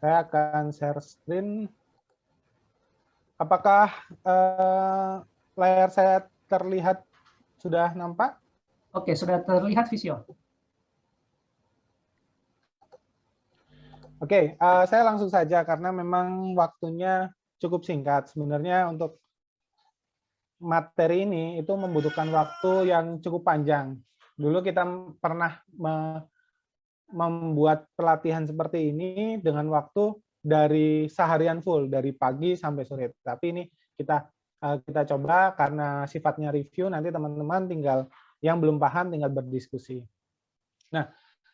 Saya akan share screen. Apakah layar saya terlihat sudah nampak? Oke, sudah terlihat Visio. Oke, saya langsung saja karena memang waktunya cukup singkat. Sebenarnya untuk materi ini itu membutuhkan waktu yang cukup panjang. Dulu kita pernah membuat pelatihan seperti ini dengan waktu dari seharian full, dari pagi sampai sore. Tapi ini kita coba karena sifatnya review, nanti teman-teman tinggal yang belum paham tinggal berdiskusi. Nah,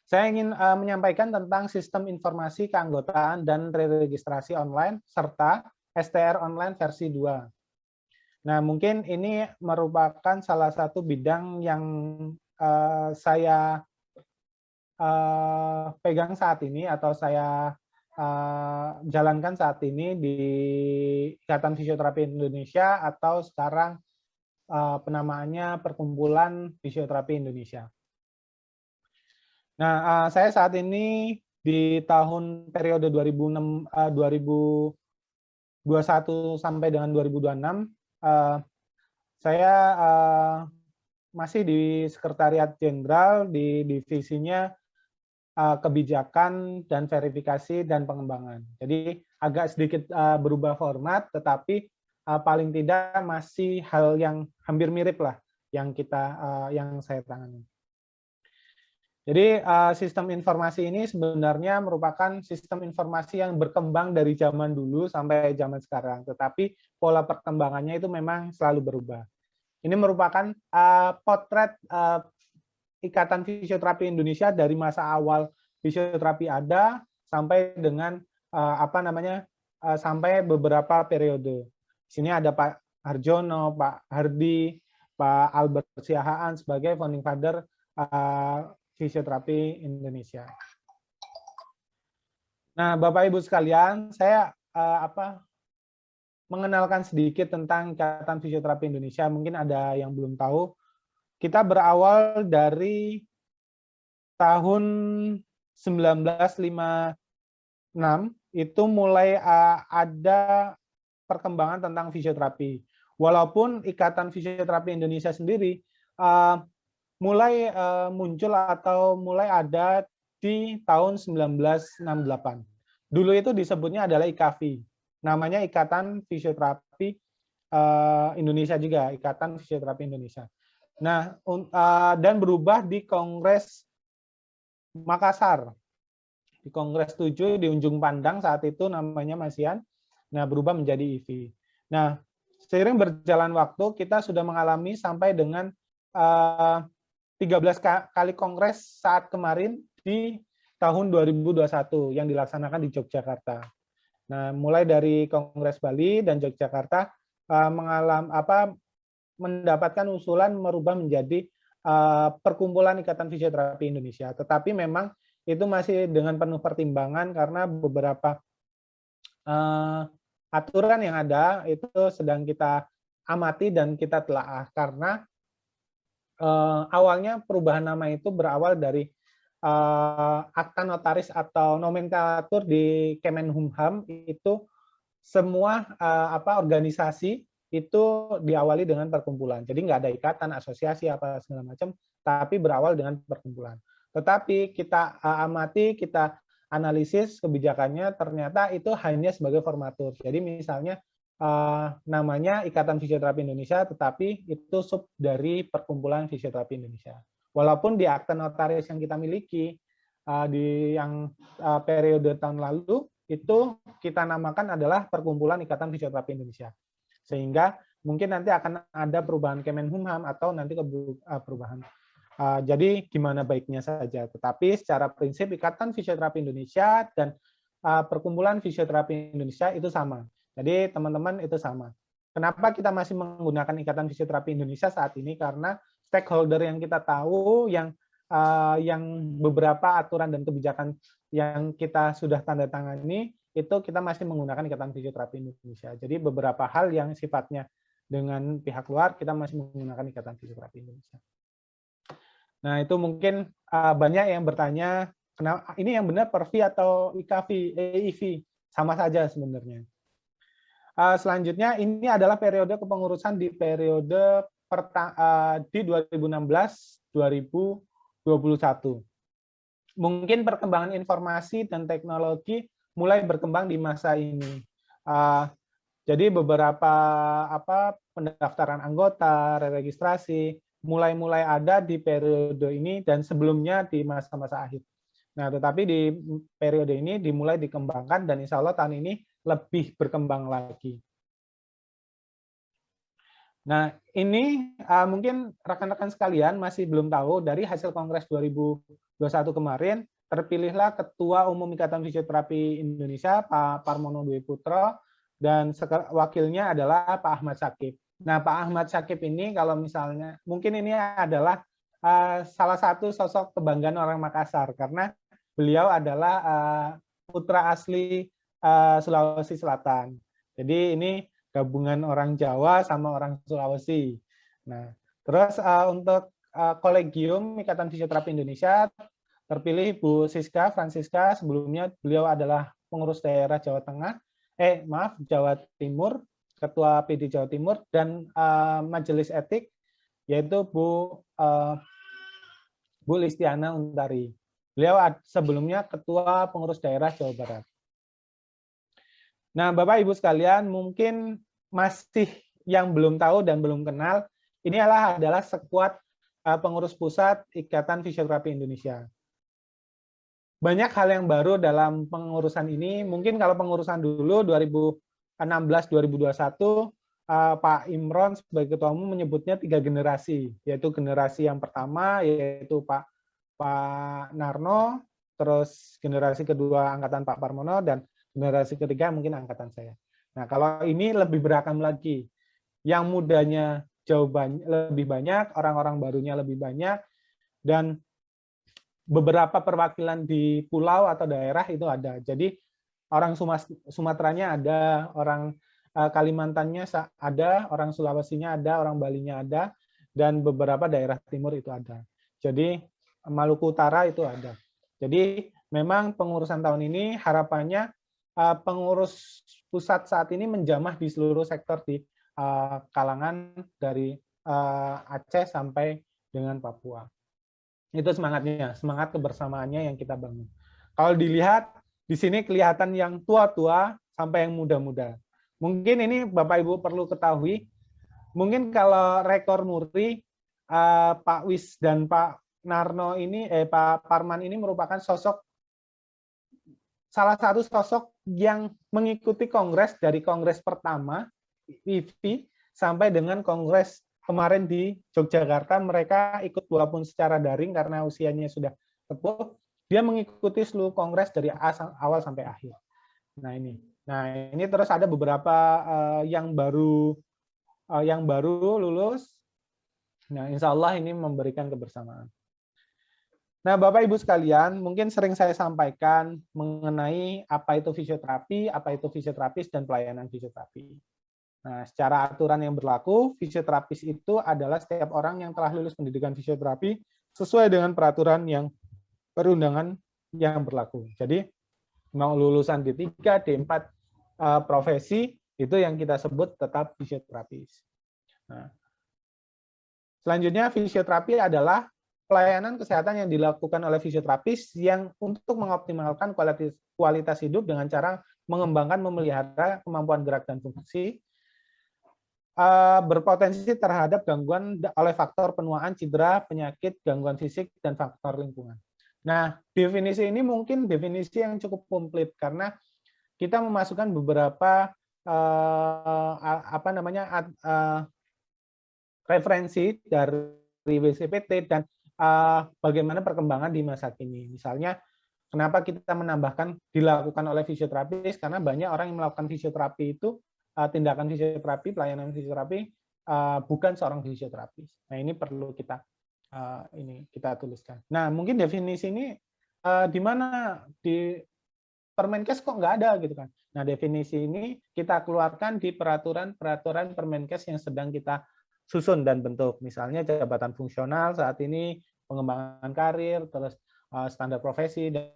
saya ingin menyampaikan tentang sistem informasi keanggotaan dan registrasi online serta STR online versi 2. Nah, mungkin ini merupakan salah satu bidang yang saya pegang saat ini atau saya jalankan saat ini di Ikatan Fisioterapi Indonesia atau sekarang penamaannya Perkumpulan Fisioterapi Indonesia. Nah, saya saat ini di tahun periode 2021 sampai dengan 2026, saya masih di Sekretariat Jenderal di divisinya kebijakan dan verifikasi dan pengembangan. Jadi agak sedikit berubah format, tetapi paling tidak masih hal yang hampir mirip lah yang saya tangani. Jadi sistem informasi ini sebenarnya merupakan sistem informasi yang berkembang dari zaman dulu sampai zaman sekarang, tetapi pola perkembangannya itu memang selalu berubah. Ini merupakan potret Ikatan Fisioterapi Indonesia dari masa awal fisioterapi ada sampai dengan sampai beberapa periode. Di sini ada Pak Harjono, Pak Hardi, Pak Albert Siahaan sebagai founding father fisioterapi Indonesia. Nah, Bapak Ibu sekalian, saya mengenalkan sedikit tentang Ikatan Fisioterapi Indonesia. Mungkin ada yang belum tahu. Kita berawal dari tahun 1956 itu mulai ada perkembangan tentang fisioterapi. Walaupun Ikatan Fisioterapi Indonesia sendiri mulai muncul atau mulai ada di tahun 1968. Dulu itu disebutnya adalah IKFI. Namanya Ikatan Fisioterapi Indonesia juga, Ikatan Fisioterapi Indonesia. Nah, dan berubah di Kongres Makassar. Di Kongres 7 di Ujung Pandang saat itu namanya Masian. Nah, berubah menjadi IFI. Nah, seiring berjalan waktu kita sudah mengalami sampai dengan 13 kali kongres saat kemarin di tahun 2021 yang dilaksanakan di Yogyakarta. Nah, mulai dari Kongres Bali dan Yogyakarta mendapatkan usulan merubah menjadi Perkumpulan Ikatan Fisioterapi Indonesia. Tetapi memang itu masih dengan penuh pertimbangan karena beberapa aturan yang ada itu sedang kita amati dan kita telaah karena awalnya perubahan nama itu berawal dari akta notaris atau nomenklatur di Kemenkumham itu semua organisasi itu diawali dengan perkumpulan. Jadi nggak ada ikatan, asosiasi apa segala macam, tapi berawal dengan perkumpulan. Tetapi kita amati, kita analisis kebijakannya ternyata itu hanya sebagai formatur. Jadi misalnya namanya Ikatan Fisioterapi Indonesia, tetapi itu sub dari Perkumpulan Fisioterapi Indonesia. Walaupun di akta notaris yang kita miliki di yang periode tahun lalu itu kita namakan adalah Perkumpulan Ikatan Fisioterapi Indonesia. Sehingga mungkin nanti akan ada perubahan Kemenkumham atau nanti perubahan. Jadi gimana baiknya saja. Tetapi secara prinsip Ikatan Fisioterapi Indonesia dan Perkumpulan Fisioterapi Indonesia itu sama. Jadi teman-teman itu sama. Kenapa kita masih menggunakan Ikatan Fisioterapi Indonesia saat ini? Karena stakeholder yang kita tahu, yang beberapa aturan dan kebijakan yang kita sudah tanda tangani, itu kita masih menggunakan Ikatan Fisioterapi Indonesia. Jadi beberapa hal yang sifatnya dengan pihak luar, kita masih menggunakan Ikatan Fisioterapi Indonesia. Nah, itu mungkin banyak yang bertanya, ini yang benar Pervi atau EIV, sama saja sebenarnya. Selanjutnya ini adalah periode kepengurusan di periode di 2016-2021. Mungkin perkembangan informasi dan teknologi mulai berkembang di masa ini. Jadi beberapa pendaftaran anggota, registrasi mulai ada di periode ini dan sebelumnya di masa-masa akhir. Nah, tetapi di periode ini dimulai dikembangkan dan insya Allah tahun ini lebih berkembang lagi. Nah, ini mungkin rekan-rekan sekalian masih belum tahu dari hasil Kongres 2021 kemarin, terpilihlah Ketua Umum Ikatan Fisioterapi Indonesia, Pak Parmono Dwi Putro, dan wakilnya adalah Pak Ahmad Syakib. Nah, Pak Ahmad Syakib ini kalau misalnya, mungkin ini adalah salah satu sosok kebanggaan orang Makassar, karena beliau adalah putra asli Sulawesi Selatan. Jadi ini gabungan orang Jawa sama orang Sulawesi. Nah, terus untuk Kolegium Ikatan Fisioterapi Indonesia terpilih Bu Siska Francisca, sebelumnya beliau adalah pengurus daerah Jawa Timur, Ketua PD Jawa Timur, dan Majelis Etik yaitu Bu Listiana Untari. Beliau sebelumnya Ketua Pengurus Daerah Jawa Barat. Nah, Bapak Ibu sekalian, mungkin masih yang belum tahu dan belum kenal, ini adalah sekuat pengurus pusat Ikatan Fisioterapi Indonesia. Banyak hal yang baru dalam pengurusan ini. Mungkin kalau pengurusan dulu 2016-2021, Pak Imron sebagai Ketua Umum menyebutnya 3 generasi, yaitu generasi yang pertama yaitu Pak Narno, terus generasi kedua angkatan Pak Parmono, dan generasi ketiga mungkin angkatan saya. Nah, kalau ini lebih beragam lagi. Yang mudanya jauh lebih banyak, orang-orang barunya lebih banyak, dan beberapa perwakilan di pulau atau daerah itu ada. Jadi orang Sumateranya ada, orang Kalimantannya ada, orang Sulawesinya ada, orang Balinya ada, dan beberapa daerah timur itu ada. Jadi Maluku Utara itu ada. Jadi memang pengurusan tahun ini harapannya pengurus pusat saat ini menjamah di seluruh sektor di kalangan dari Aceh sampai dengan Papua. Itu semangatnya, semangat kebersamaannya yang kita bangun. Kalau dilihat di sini kelihatan yang tua-tua sampai yang muda-muda. Mungkin ini Bapak Ibu perlu ketahui, mungkin kalau rekor muri Pak Wis dan Pak Narno ini, Pak Parman ini merupakan salah satu sosok yang mengikuti kongres dari kongres pertama IFI sampai dengan kongres kemarin di Yogyakarta. Mereka ikut walaupun secara daring karena usianya sudah sepuh. Dia mengikuti seluruh kongres dari awal sampai akhir. Nah ini terus ada beberapa yang baru lulus. Nah, insya Allah ini memberikan kebersamaan. Nah, Bapak Ibu sekalian, mungkin sering saya sampaikan mengenai apa itu fisioterapi, apa itu fisioterapis, dan pelayanan fisioterapi. Nah, secara aturan yang berlaku, fisioterapis itu adalah setiap orang yang telah lulus pendidikan fisioterapi sesuai dengan peraturan yang perundangan yang berlaku. Jadi, mau lulusan D3, D4 profesi, itu yang kita sebut tetap fisioterapis. Nah, selanjutnya, fisioterapi adalah pelayanan kesehatan yang dilakukan oleh fisioterapis yang untuk mengoptimalkan kualitas hidup dengan cara mengembangkan, memelihara kemampuan gerak dan fungsi, berpotensi terhadap gangguan oleh faktor penuaan, cedera, penyakit, gangguan fisik, dan faktor lingkungan. Nah, definisi ini mungkin definisi yang cukup komplit karena kita memasukkan beberapa referensi dari WCPT dan bagaimana perkembangan di masa kini. Misalnya, kenapa kita menambahkan dilakukan oleh fisioterapis? Karena banyak orang yang melakukan fisioterapi itu, tindakan fisioterapi, pelayanan fisioterapi, bukan seorang fisioterapis. Nah, ini perlu kita tuliskan. Nah, mungkin definisi ini di mana di Permenkes kok nggak ada gitu kan. Nah, definisi ini kita keluarkan di peraturan Permenkes yang sedang kita susun dan bentuk. Misalnya jabatan fungsional saat ini, pengembangan karir, terus standar profesi dan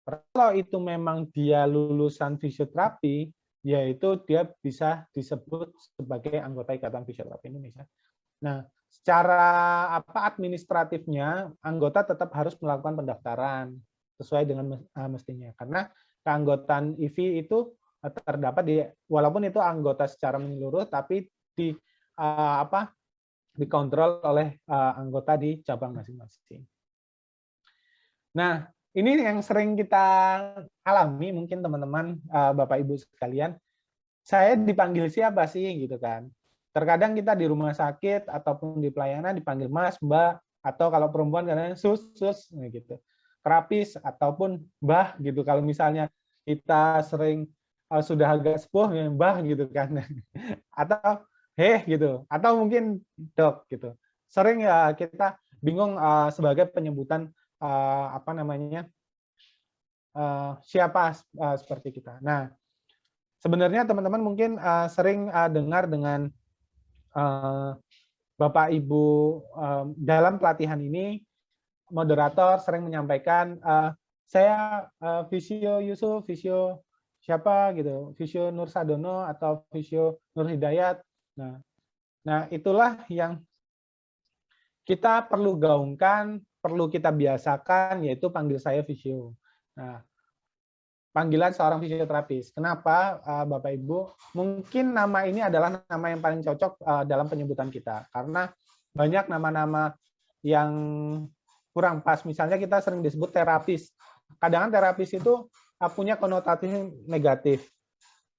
kalau itu memang dia lulusan fisioterapi, yaitu dia bisa disebut sebagai anggota Ikatan Fisioterapi Indonesia. Nah, secara administratifnya, anggota tetap harus melakukan pendaftaran sesuai dengan mestinya. Karena keanggotaan IFI itu terdapat walaupun itu anggota secara menyeluruh, tapi dikontrol oleh anggota di cabang masing-masing. Nah, ini yang sering kita alami mungkin teman-teman, Bapak Ibu sekalian. Saya dipanggil siapa sih gitu kan? Terkadang kita di rumah sakit ataupun di pelayanan dipanggil Mas, Mbak, atau kalau perempuan kadang sus gitu. Terapis ataupun Mbah gitu. Kalau misalnya kita sering sudah agak sepuh ya Mbah gitu kan. Atau gitu. Atau mungkin Dok gitu. Sering ya kita bingung sebagai penyebutan siapa seperti kita. Nah, sebenarnya teman-teman mungkin sering dengar dengan Bapak Ibu dalam pelatihan ini, moderator sering menyampaikan, saya Visio Yusuf, Visio siapa gitu, Visio Nur Sadono atau Visio Nur Hidayat. Nah, itulah yang kita perlu gaungkan, perlu kita biasakan, yaitu panggil saya Visio. Nah, panggilan seorang fisioterapis. Kenapa, Bapak Ibu? Mungkin nama ini adalah nama yang paling cocok dalam penyebutan kita, karena banyak nama-nama yang kurang pas. Misalnya kita sering disebut terapis. Kadang-kadang terapis itu punya konotasi negatif.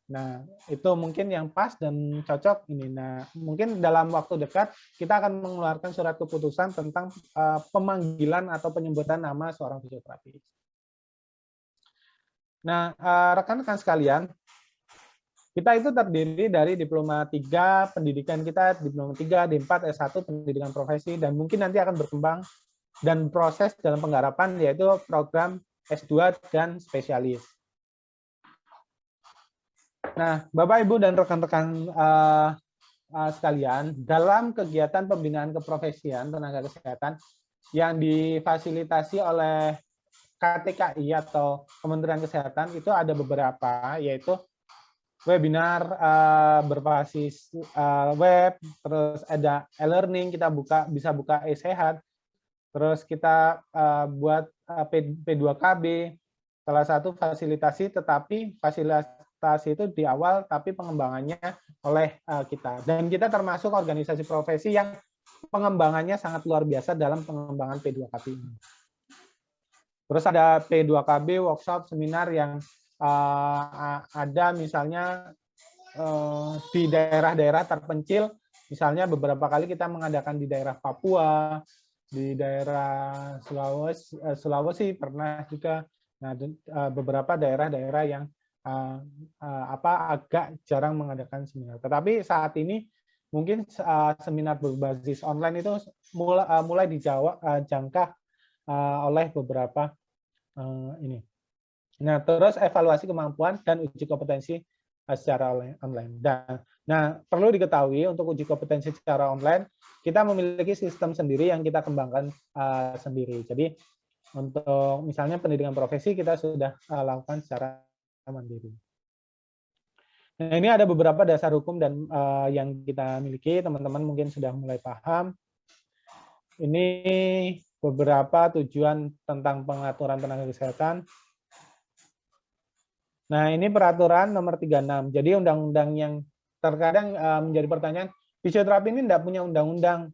Nah, itu mungkin yang pas dan cocok ini. Nah, mungkin dalam waktu dekat kita akan mengeluarkan surat keputusan tentang pemanggilan atau penyebutan nama seorang fisioterapis. Nah, rekan-rekan sekalian, kita itu terdiri dari diploma 3 pendidikan kita, diploma 3, D4, S1 pendidikan profesi, dan mungkin nanti akan berkembang dan proses dalam penggarapan yaitu program S2 dan spesialis. Nah, Bapak, Ibu, dan rekan-rekan sekalian, dalam kegiatan pembinaan keprofesian tenaga kesehatan yang difasilitasi oleh KTKI atau Kementerian Kesehatan itu ada beberapa, yaitu webinar berbasis web, terus ada e-learning, kita bisa buka e-sehat, terus kita buat P2KB, salah satu fasilitasi, tetapi fasilitasi itu di awal, tapi pengembangannya oleh kita. Dan kita termasuk organisasi profesi yang pengembangannya sangat luar biasa dalam pengembangan P2KB ini. Terus ada P2KB, workshop, seminar yang ada misalnya di daerah-daerah terpencil, misalnya beberapa kali kita mengadakan di daerah Papua, di daerah Sulawesi pernah juga. Nah, beberapa daerah-daerah yang agak jarang mengadakan seminar. Tetapi saat ini mungkin seminar berbasis online itu mulai dijangka oleh beberapa ini. Nah, terus evaluasi kemampuan dan uji kompetensi secara online. Nah, perlu diketahui untuk uji kompetensi secara online, kita memiliki sistem sendiri yang kita kembangkan sendiri. Jadi, untuk misalnya pendidikan profesi kita sudah lakukan secara mandiri. Nah, ini ada beberapa dasar hukum dan yang kita miliki, teman-teman mungkin sudah mulai paham. Ini beberapa tujuan tentang pengaturan tenaga kesehatan. Nah, ini peraturan nomor 36. Jadi undang-undang yang terkadang menjadi pertanyaan, fisioterapi ini tidak punya undang-undang,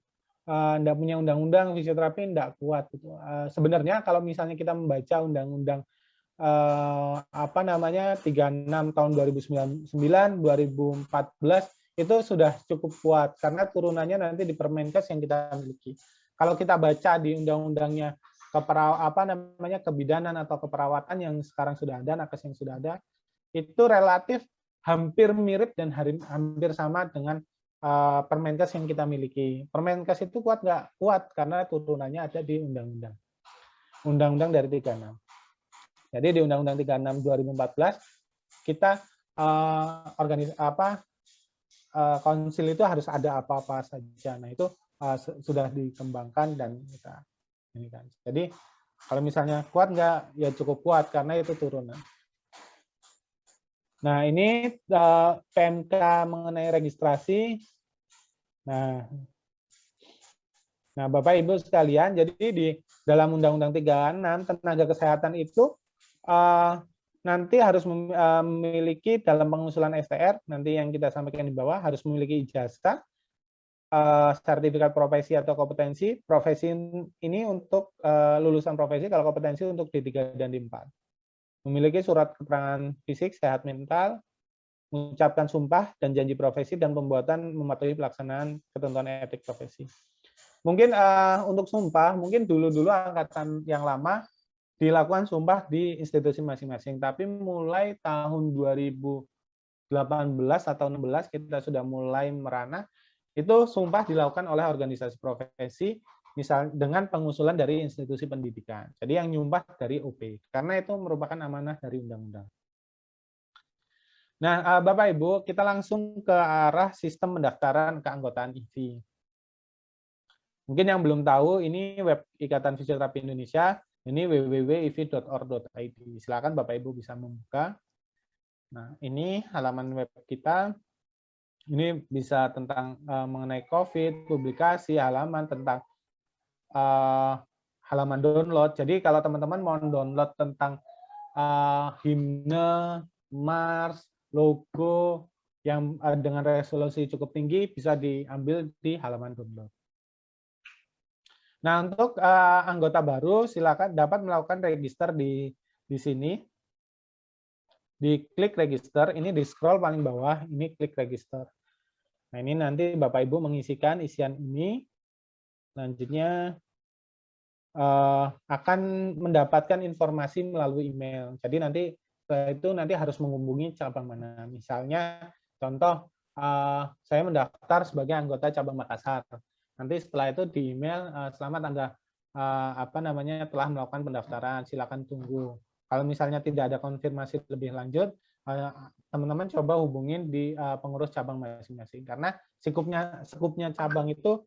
fisioterapi tidak kuat. Gitu. Sebenarnya kalau misalnya kita membaca undang-undang 36 tahun 2009, 2014 itu sudah cukup kuat karena turunannya nanti di Permenkes yang kita miliki. Kalau kita baca di undang-undangnya kebidanan atau keperawatan yang sekarang sudah ada, nakes yang sudah ada, itu relatif hampir mirip dan hampir sama dengan Permenkes yang kita miliki. Permenkes itu kuat nggak? Kuat, karena turunannya ada di undang-undang. Undang-undang dari 36. Jadi di Undang-Undang 36 2014 kita konsil itu harus ada apa-apa saja. Nah itu sudah dikembangkan dan kita ini kan. Jadi kalau misalnya kuat nggak, ya cukup kuat karena itu turunan. Nah ini PMK mengenai registrasi. Nah Bapak Ibu sekalian, jadi di dalam Undang-Undang 36 tenaga kesehatan itu nanti harus memiliki dalam pengusulan STR, nanti yang kita sampaikan di bawah, harus memiliki ijazah, sertifikat profesi atau kompetensi. Profesi ini untuk lulusan profesi, kalau kompetensi untuk D3 dan D4. Memiliki surat keterangan fisik, sehat mental, mengucapkan sumpah dan janji profesi, dan pembuatan mematuhi pelaksanaan ketentuan etik profesi. Mungkin untuk sumpah, mungkin dulu-dulu angkatan yang lama dilakukan sumpah di institusi masing-masing, tapi mulai tahun 2018 atau 16 kita sudah mulai merana, itu sumpah dilakukan oleh organisasi profesi, misal dengan pengusulan dari institusi pendidikan. Jadi yang nyumpah dari OP, karena itu merupakan amanah dari undang-undang. Nah, Bapak Ibu, kita langsung ke arah sistem pendaftaran keanggotaan IFI. Mungkin yang belum tahu, ini web Ikatan Fisioterapi Indonesia, ini www.ifi.org.id. Silakan Bapak Ibu bisa membuka. Nah, ini halaman web kita. Ini bisa tentang mengenai COVID, publikasi, halaman tentang halaman download. Jadi kalau teman-teman mau download tentang himne, mars, logo yang dengan resolusi cukup tinggi, bisa diambil di halaman download. Nah, untuk anggota baru, silakan dapat melakukan register di sini. Diklik register, ini di scroll paling bawah, ini klik register. Nah, ini nanti Bapak Ibu mengisikan isian ini. Selanjutnya akan mendapatkan informasi melalui email. Jadi nanti setelah itu nanti harus menghubungi cabang mana. Misalnya, contoh, saya mendaftar sebagai anggota cabang Makassar. Nanti setelah itu di email, selamat Anda telah melakukan pendaftaran, silakan tunggu. Kalau misalnya tidak ada konfirmasi lebih lanjut, teman-teman coba hubungin di pengurus cabang masing-masing. Karena skupnya cabang itu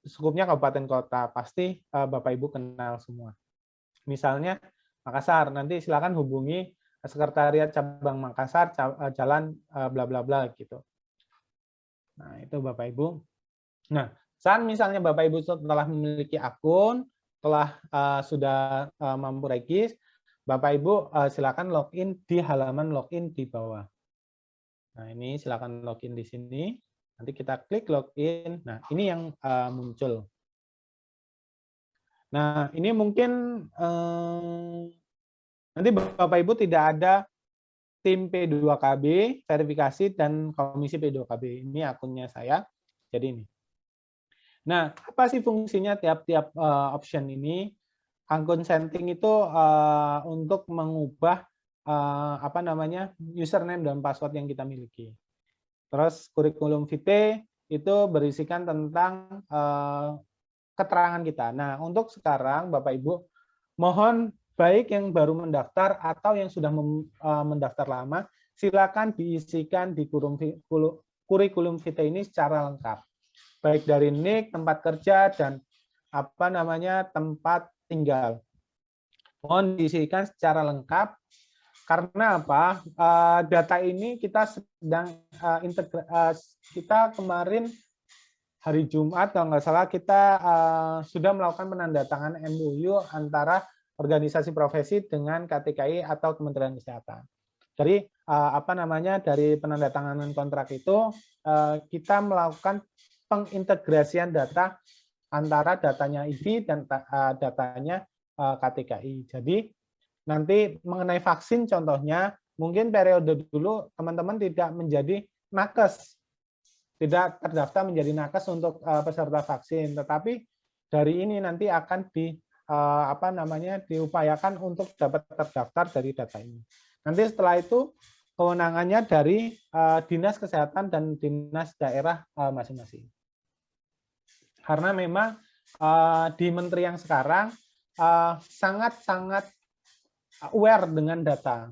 skupnya kabupaten kota, pasti Bapak Ibu kenal semua. Misalnya Makassar, nanti silakan hubungi sekretariat cabang Makassar, jalan bla bla bla gitu. Nah, itu Bapak Ibu. Nah, saat misalnya Bapak Ibu telah memiliki akun, telah sudah mampu regis, Bapak Ibu silakan login di halaman login di bawah. Nah, ini silakan login di sini. Nanti kita klik login. Nah, ini yang muncul. Nah, ini mungkin nanti Bapak Ibu tidak ada tim P2KB, verifikasi, dan komisi P2KB. Ini akunnya saya. Jadi ini. Nah, apa sih fungsinya tiap-tiap option ini? Akun setting itu untuk mengubah username dan password yang kita miliki. Terus kurikulum vitae itu berisikan tentang keterangan kita. Nah, untuk sekarang Bapak Ibu, mohon baik yang baru mendaftar atau yang sudah mendaftar lama, silakan diisikan di kurikulum vitae ini secara lengkap. Baik dari NIK, tempat kerja, dan tempat tinggal. Mohon diisikan secara lengkap. Karena apa? Data ini kita sedang kita kemarin hari Jumat, kalau nggak salah, kita sudah melakukan penandatanganan MOU antara organisasi profesi dengan KTKI atau Kementerian Kesehatan. Jadi dari penandatanganan kontrak itu kita melakukan pengintegrasian data antara datanya IFI dan datanya KTKI. Jadi nanti mengenai vaksin contohnya, mungkin periode dulu teman-teman tidak menjadi nakes, tidak terdaftar menjadi nakes untuk peserta vaksin, tetapi dari ini nanti akan diupayakan untuk dapat terdaftar dari data ini. Nanti setelah itu kewenangannya dari dinas kesehatan dan dinas daerah masing-masing. Karena memang di menteri yang sekarang sangat-sangat aware dengan data.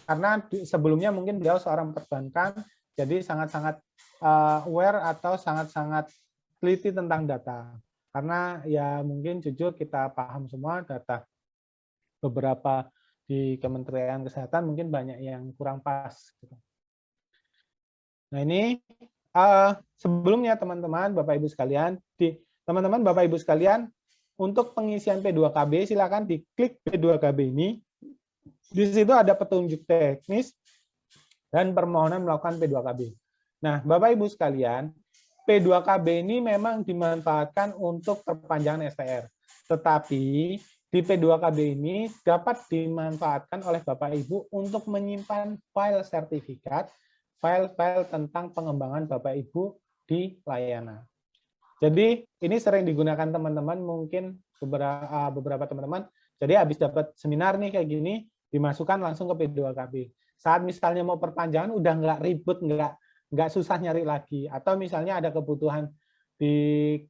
Karena sebelumnya mungkin beliau seorang perbankan, jadi sangat-sangat aware atau sangat-sangat teliti tentang data. Karena ya mungkin jujur kita paham semua data beberapa di Kementerian Kesehatan mungkin banyak yang kurang pas. Nah ini sebelumnya teman-teman Bapak Ibu sekalian, Bapak Ibu sekalian, untuk pengisian P2KB silakan diklik P2KB ini. Di situ ada petunjuk teknis dan permohonan melakukan P2KB. Nah, Bapak Ibu sekalian, P2KB ini memang dimanfaatkan untuk perpanjangan STR. Tetapi di P2KB ini dapat dimanfaatkan oleh Bapak Ibu untuk menyimpan file sertifikat, file-file tentang pengembangan Bapak Ibu di layanan. Jadi ini sering digunakan teman-teman, mungkin beberapa teman-teman. Jadi habis dapat seminar nih kayak gini, dimasukkan langsung ke P2KB. Saat misalnya mau perpanjangan udah nggak ribet, nggak susah nyari lagi. Atau misalnya ada kebutuhan di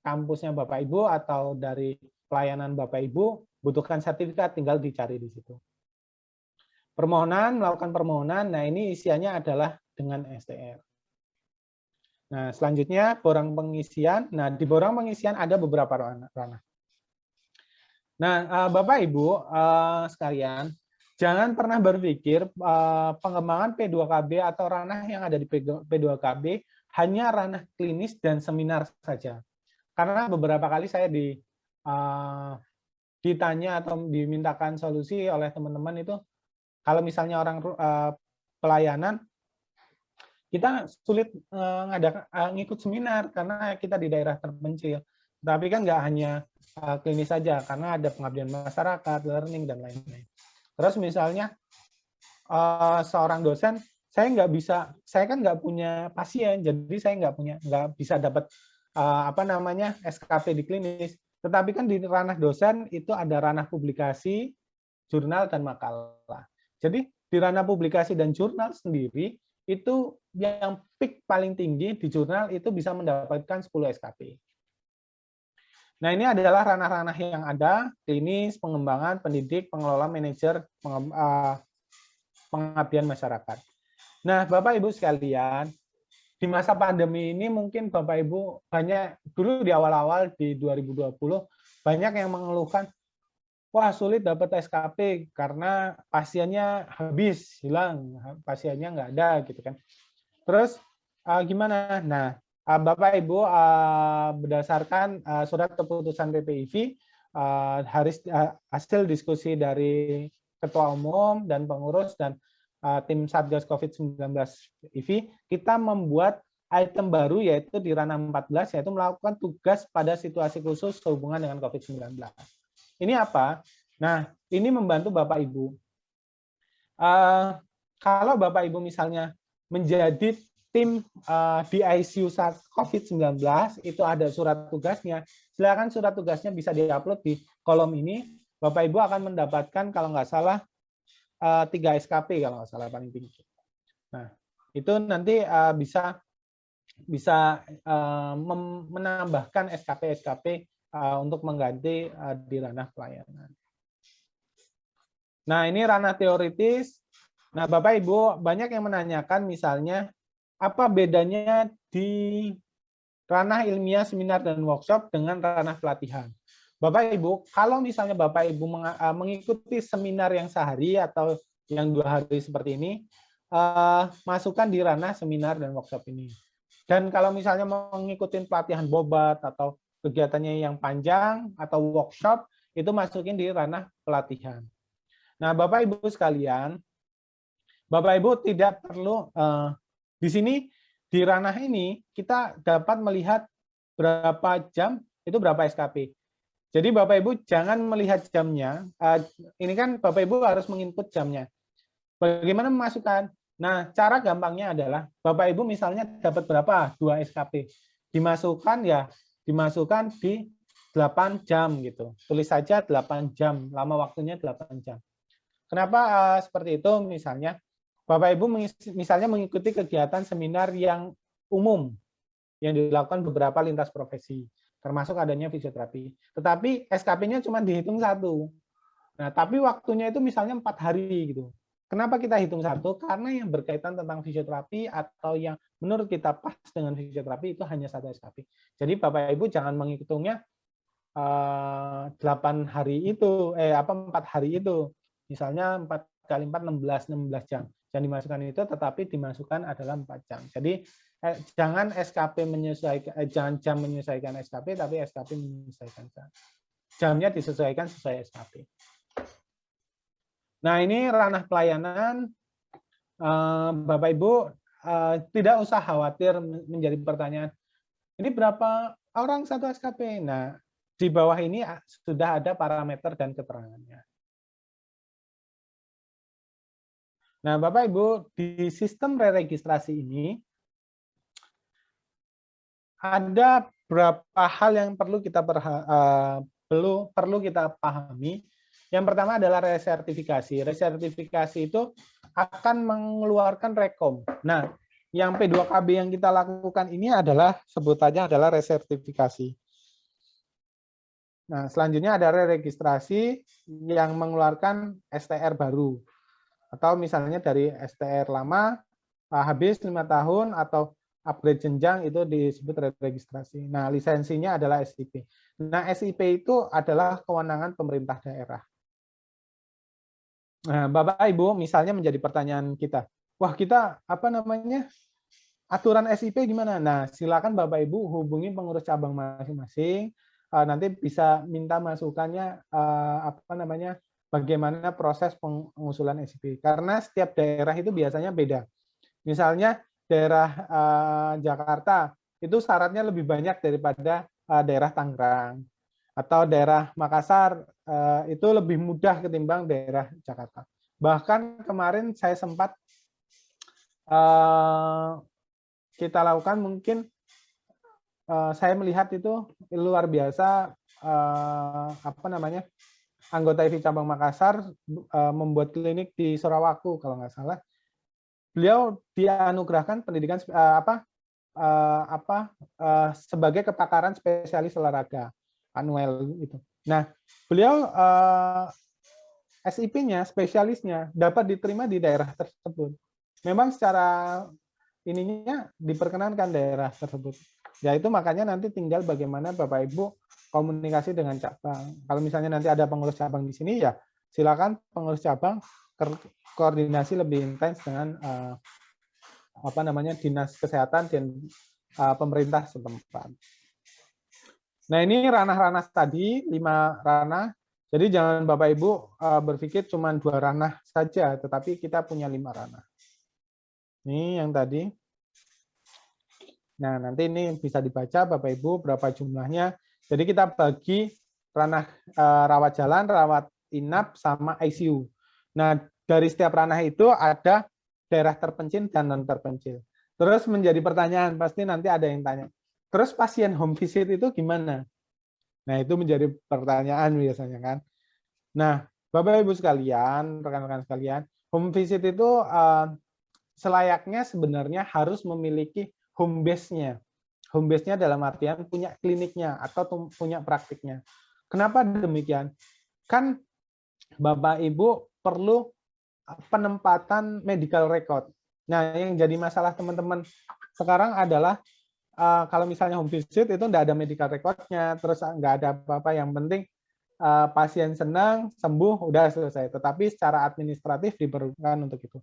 kampusnya Bapak Ibu atau dari pelayanan Bapak Ibu butuhkan sertifikat, tinggal dicari di situ. Permohonan, melakukan permohonan. Nah ini isiannya adalah dengan STR. Nah, selanjutnya borang pengisian. Nah, di borang pengisian ada beberapa ranah. Nah, Bapak Ibu sekalian, jangan pernah berpikir pengembangan P2KB atau ranah yang ada di P2KB hanya ranah klinis dan seminar saja. Karena beberapa kali saya ditanya atau dimintakan solusi oleh teman-teman itu, kalau misalnya orang pelayanan, kita sulit ngikut seminar karena kita di daerah terpencil. Tapi kan nggak hanya klinis saja, karena ada pengabdian masyarakat, learning, dan lain-lain. Terus misalnya seorang dosen, saya kan nggak punya pasien, jadi saya nggak bisa dapat SKP di klinis. Tetapi kan di ranah dosen itu ada ranah publikasi, jurnal, dan makalah. Jadi di ranah publikasi dan jurnal sendiri, itu yang peak paling tinggi di jurnal itu bisa mendapatkan 10 SKP. Nah, ini adalah ranah-ranah yang ada, klinis, pengembangan, pendidik, pengelola, manajer, pengabdian masyarakat. Nah, Bapak Ibu sekalian, di masa pandemi ini mungkin Bapak Ibu banyak, dulu di awal-awal di 2020, banyak yang mengeluhkan, wah sulit dapat SKP karena pasiennya habis, hilang, pasiennya nggak ada gitu kan. Terus gimana? Nah, Bapak Ibu berdasarkan surat keputusan PPIV, hasil diskusi dari Ketua Umum dan pengurus dan tim Satgas COVID-19 IV, kita membuat item baru yaitu di ranah 14, yaitu melakukan tugas pada situasi khusus sehubungan dengan COVID-19. Ini apa? Nah, ini membantu Bapak Ibu. Kalau Bapak Ibu misalnya menjadi tim di ICU saat COVID-19, itu ada surat tugasnya. Silakan surat tugasnya bisa diupload di kolom ini. Bapak Ibu akan mendapatkan kalau nggak salah 3 SKP kalau nggak salah paling tinggi. Nah, itu nanti bisa menambahkan SKP untuk mengganti di ranah pelayanan. Nah, ini ranah teoritis. Nah, Bapak Ibu banyak yang menanyakan misalnya apa bedanya di ranah ilmiah, seminar, dan workshop dengan ranah pelatihan. Bapak Ibu, kalau misalnya Bapak Ibu mengikuti seminar yang sehari atau yang 2 hari seperti ini, masukkan di ranah seminar dan workshop ini. Dan kalau misalnya mengikuti pelatihan bobat atau kegiatannya yang panjang atau workshop, itu masukin di ranah pelatihan. Nah, Bapak Ibu sekalian, Bapak Ibu tidak perlu di sini di ranah ini kita dapat melihat berapa jam itu berapa SKP. Jadi Bapak Ibu jangan melihat jamnya. Ini kan Bapak Ibu harus menginput jamnya. Bagaimana memasukkan? Nah, cara gampangnya adalah Bapak Ibu misalnya dapat berapa? 2 SKP. Dimasukkan di 8 jam gitu. Tulis saja 8 jam, lama waktunya 8 jam. Kenapa seperti itu? Misalnya Bapak Ibu misalnya mengikuti kegiatan seminar yang umum yang dilakukan beberapa lintas profesi, termasuk adanya fisioterapi. Tetapi SKP-nya cuma dihitung satu. Nah, tapi waktunya itu misalnya 4 hari gitu. Kenapa kita hitung satu? Karena yang berkaitan tentang fisioterapi atau yang menurut kita pas dengan fisioterapi itu hanya satu SKP. Jadi Bapak Ibu jangan menghitungnya 8 hari itu, 4 hari itu. Misalnya 4 kali 4, 16 jam. Jangan dimasukkan itu, tetapi dimasukkan adalah 4 jam. Jadi jangan SKP menyesuaikan, jangan jam menyesuaikan SKP, tapi SKP menyesuaikan jam. Jamnya disesuaikan sesuai SKP. Nah, ini ranah pelayanan. Bapak Ibu tidak usah khawatir menjadi pertanyaan. Ini berapa orang satu SKP? Nah, di bawah ini sudah ada parameter dan keterangannya. Nah, Bapak Ibu, di sistem reregistrasi ini ada beberapa hal yang perlu kita pahami. Yang pertama adalah resertifikasi. Resertifikasi itu akan mengeluarkan rekom. Nah, yang P2KB yang kita lakukan ini adalah sebutannya adalah resertifikasi. Nah, selanjutnya ada registrasi yang mengeluarkan STR baru. Atau misalnya dari STR lama, habis 5 tahun, atau upgrade jenjang, itu disebut registrasi. Nah, lisensinya adalah SIP. Nah, SIP itu adalah kewenangan pemerintah daerah. Nah, Bapak Ibu, misalnya menjadi pertanyaan kita, wah kita aturan SIP gimana? Nah, silakan Bapak Ibu hubungi pengurus cabang masing-masing, nanti bisa minta masukannya bagaimana proses pengusulan SIP. Karena setiap daerah itu biasanya beda. Misalnya daerah Jakarta itu syaratnya lebih banyak daripada daerah Tangerang. Atau daerah Makassar itu lebih mudah ketimbang daerah Jakarta. Bahkan kemarin saya sempat kita lakukan, mungkin saya melihat itu luar biasa, anggota IFI cabang Makassar membuat klinik di Surawaku kalau nggak salah. Beliau dianugerahkan pendidikan sebagai kepakaran spesialis olahraga Anuel itu. Nah, beliau SIP-nya, spesialisnya dapat diterima di daerah tersebut. Memang secara ininya diperkenankan daerah tersebut. Ya itu makanya nanti tinggal bagaimana Bapak Ibu komunikasi dengan cabang. Kalau misalnya nanti ada pengurus cabang di sini, ya silakan pengurus cabang koordinasi lebih intens dengan dinas kesehatan dan pemerintah setempat. Nah, ini ranah-ranah tadi, 5 ranah. Jadi jangan Bapak Ibu berpikir cuma 2 ranah saja, tetapi kita punya 5 ranah. Ini yang tadi. Nah, nanti ini bisa dibaca Bapak Ibu berapa jumlahnya. Jadi kita bagi ranah rawat jalan, rawat inap, sama ICU. Nah, dari setiap ranah itu ada daerah terpencil dan non terpencil. Terus menjadi pertanyaan, pasti nanti ada yang tanya, terus pasien home visit itu gimana? Nah, itu menjadi pertanyaan biasanya kan. Nah, Bapak Ibu sekalian, rekan-rekan sekalian, home visit itu selayaknya sebenarnya harus memiliki home base-nya. Home base-nya dalam artian punya kliniknya atau punya praktiknya. Kenapa demikian? Kan Bapak Ibu perlu penempatan medical record. Nah, yang jadi masalah teman-teman sekarang adalah kalau misalnya home visit itu enggak ada medical record-nya, terus enggak ada apa-apa, yang penting pasien senang, sembuh, udah selesai. Tetapi secara administratif diperlukan untuk itu.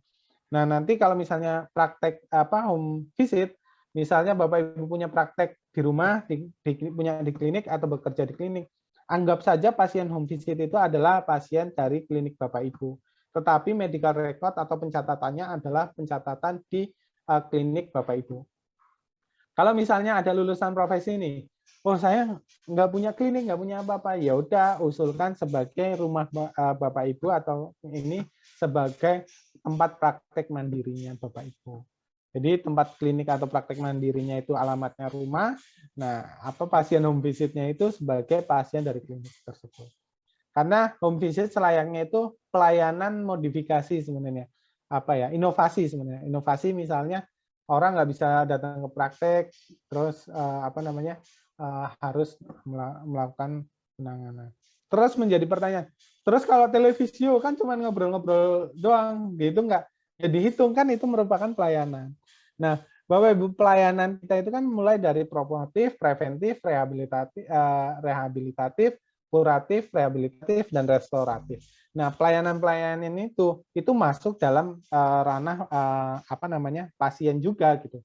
Nah, nanti kalau misalnya praktek home visit, misalnya Bapak Ibu punya praktek di rumah, punya di klinik atau bekerja di klinik, anggap saja pasien home visit itu adalah pasien dari klinik Bapak Ibu. Tetapi medical record atau pencatatannya adalah pencatatan di klinik Bapak Ibu. Kalau misalnya ada lulusan profesi nih, oh saya nggak punya klinik, nggak punya apa-apa, ya udah usulkan sebagai rumah Bapak Ibu atau ini sebagai tempat praktek mandirinya Bapak Ibu. Jadi tempat klinik atau praktek mandirinya itu alamatnya rumah. Nah, pasien home visitnya itu sebagai pasien dari klinik tersebut. Karena home visit selayaknya itu pelayanan modifikasi sebenarnya. Inovasi sebenarnya. Inovasi misalnya orang nggak bisa datang ke praktek, terus harus melakukan penanganan. Terus menjadi pertanyaan, terus kalau televisio kan cuma ngobrol-ngobrol doang, gitu nggak? Ya dihitung kan itu merupakan pelayanan. Nah, Bapak Ibu, pelayanan kita itu kan mulai dari promotif, preventif, rehabilitatif, kuratif, rehabilitatif, dan restoratif. Nah, pelayanan-pelayanan itu masuk dalam ranah pasien juga gitu.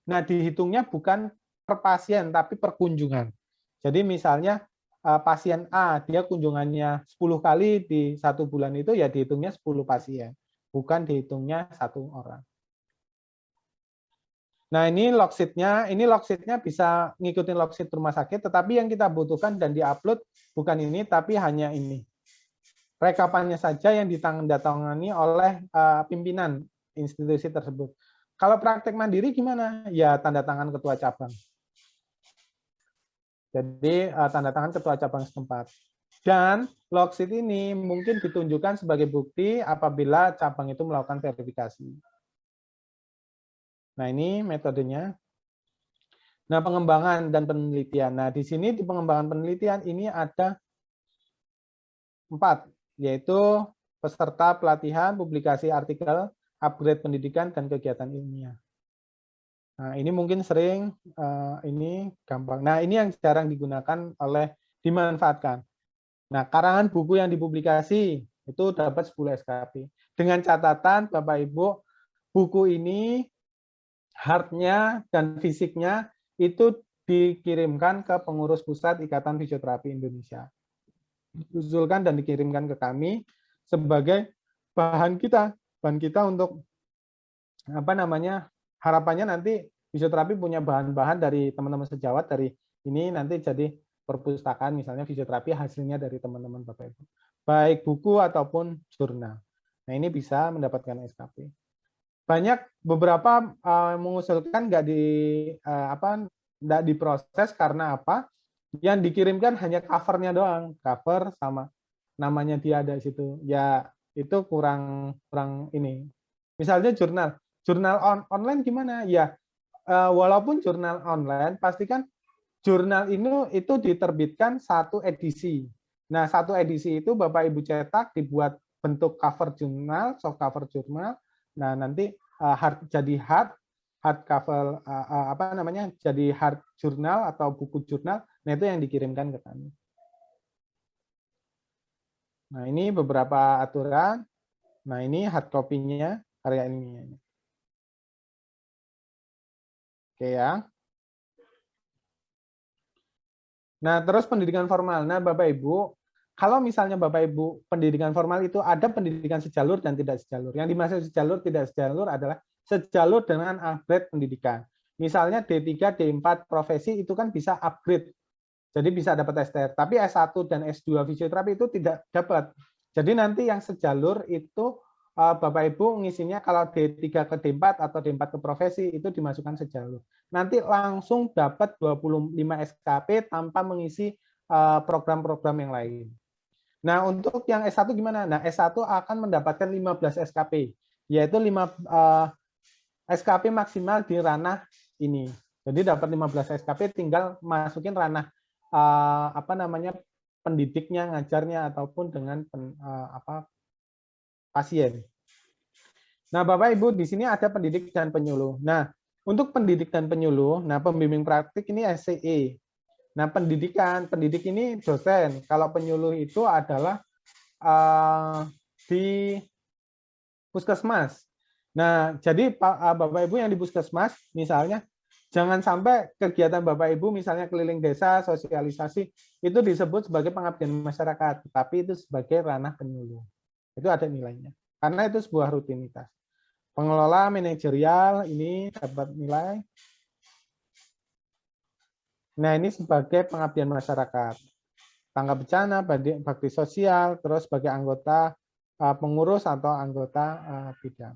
Nah, dihitungnya bukan per pasien tapi per kunjungan. Jadi misalnya pasien A dia kunjungannya 10 kali di 1 bulan itu ya dihitungnya 10 pasien, bukan dihitungnya 1 orang. Nah, ini logsheet-nya bisa ngikutin logsheet rumah sakit, tetapi yang kita butuhkan dan diupload bukan ini, tapi hanya ini. Rekapannya saja yang ditandatangani oleh pimpinan institusi tersebut. Kalau praktek mandiri gimana? Ya tanda tangan ketua cabang. Jadi tanda tangan ketua cabang setempat. Dan logsheet ini mungkin ditunjukkan sebagai bukti apabila cabang itu melakukan verifikasi. Nah, ini metodenya. Nah, pengembangan dan penelitian. Nah, di sini di pengembangan penelitian ini ada 4, yaitu peserta pelatihan, publikasi artikel, upgrade pendidikan, dan kegiatan ilmiah. Nah, ini mungkin sering, ini gampang. Nah, ini yang jarang digunakan dimanfaatkan. Nah, karangan buku yang dipublikasi itu dapat 10 SKP. Dengan catatan, Bapak Ibu, buku ini hardnya dan fisiknya itu dikirimkan ke pengurus pusat Ikatan Fisioterapi Indonesia. Diusulkan dan dikirimkan ke kami sebagai bahan kita untuk harapannya nanti fisioterapi punya bahan-bahan dari teman-teman sejawat dari ini nanti jadi perpustakaan misalnya fisioterapi hasilnya dari teman-teman Bapak Ibu. Baik buku ataupun jurnal. Nah, ini bisa mendapatkan SKP. Beberapa mengusulkan nggak diproses karena apa? Yang dikirimkan hanya covernya doang, cover sama namanya dia ada di situ. Ya itu kurang ini. Misalnya jurnal online gimana? Ya walaupun jurnal online, pastikan jurnal itu diterbitkan 1 edisi. Nah, 1 edisi itu Bapak Ibu cetak dibuat bentuk cover jurnal, soft cover jurnal. Nah, nanti jadi hard cover jadi hard jurnal atau buku jurnal. Nah, itu yang dikirimkan ke kami. Nah, ini beberapa aturan. Nah, ini hard copy-nya karya ilmiahnya. Oke ya. Nah, terus pendidikan formal. Nah, Bapak Ibu, kalau misalnya Bapak Ibu pendidikan formal itu ada pendidikan sejalur dan tidak sejalur. Yang dimaksud sejalur tidak sejalur adalah sejalur dengan upgrade pendidikan. Misalnya D3, D4 profesi itu kan bisa upgrade. Jadi bisa dapat STR. Tapi S1 dan S2 fisioterapi itu tidak dapat. Jadi nanti yang sejalur itu Bapak Ibu ngisinya kalau D3 ke D4 atau D4 ke profesi itu dimasukkan sejalur. Nanti langsung dapat 25 SKP tanpa mengisi program-program yang lain. Nah, untuk yang S1 gimana? Nah, S1 akan mendapatkan 15 SKP, yaitu 5 SKP maksimal di ranah ini. Jadi dapat 15 SKP tinggal masukin ranah pendidiknya, ngajarnya ataupun dengan pasien. Nah, Bapak Ibu, di sini ada pendidik dan penyuluh. Nah, untuk pendidik dan penyuluh, nah pembimbing praktik ini SCE. Nah, pendidik ini dosen. Kalau penyuluh itu adalah di puskesmas. Nah, jadi Bapak Ibu yang di puskesmas, misalnya, jangan sampai kegiatan Bapak Ibu, misalnya keliling desa, sosialisasi, itu disebut sebagai pengabdian masyarakat, tapi itu sebagai ranah penyuluh. Itu ada nilainya. Karena itu sebuah rutinitas. Pengelola manajerial ini dapat nilai. Nah, ini sebagai pengabdian masyarakat. Tanggap bencana, bakti sosial, terus sebagai anggota pengurus atau anggota bidang.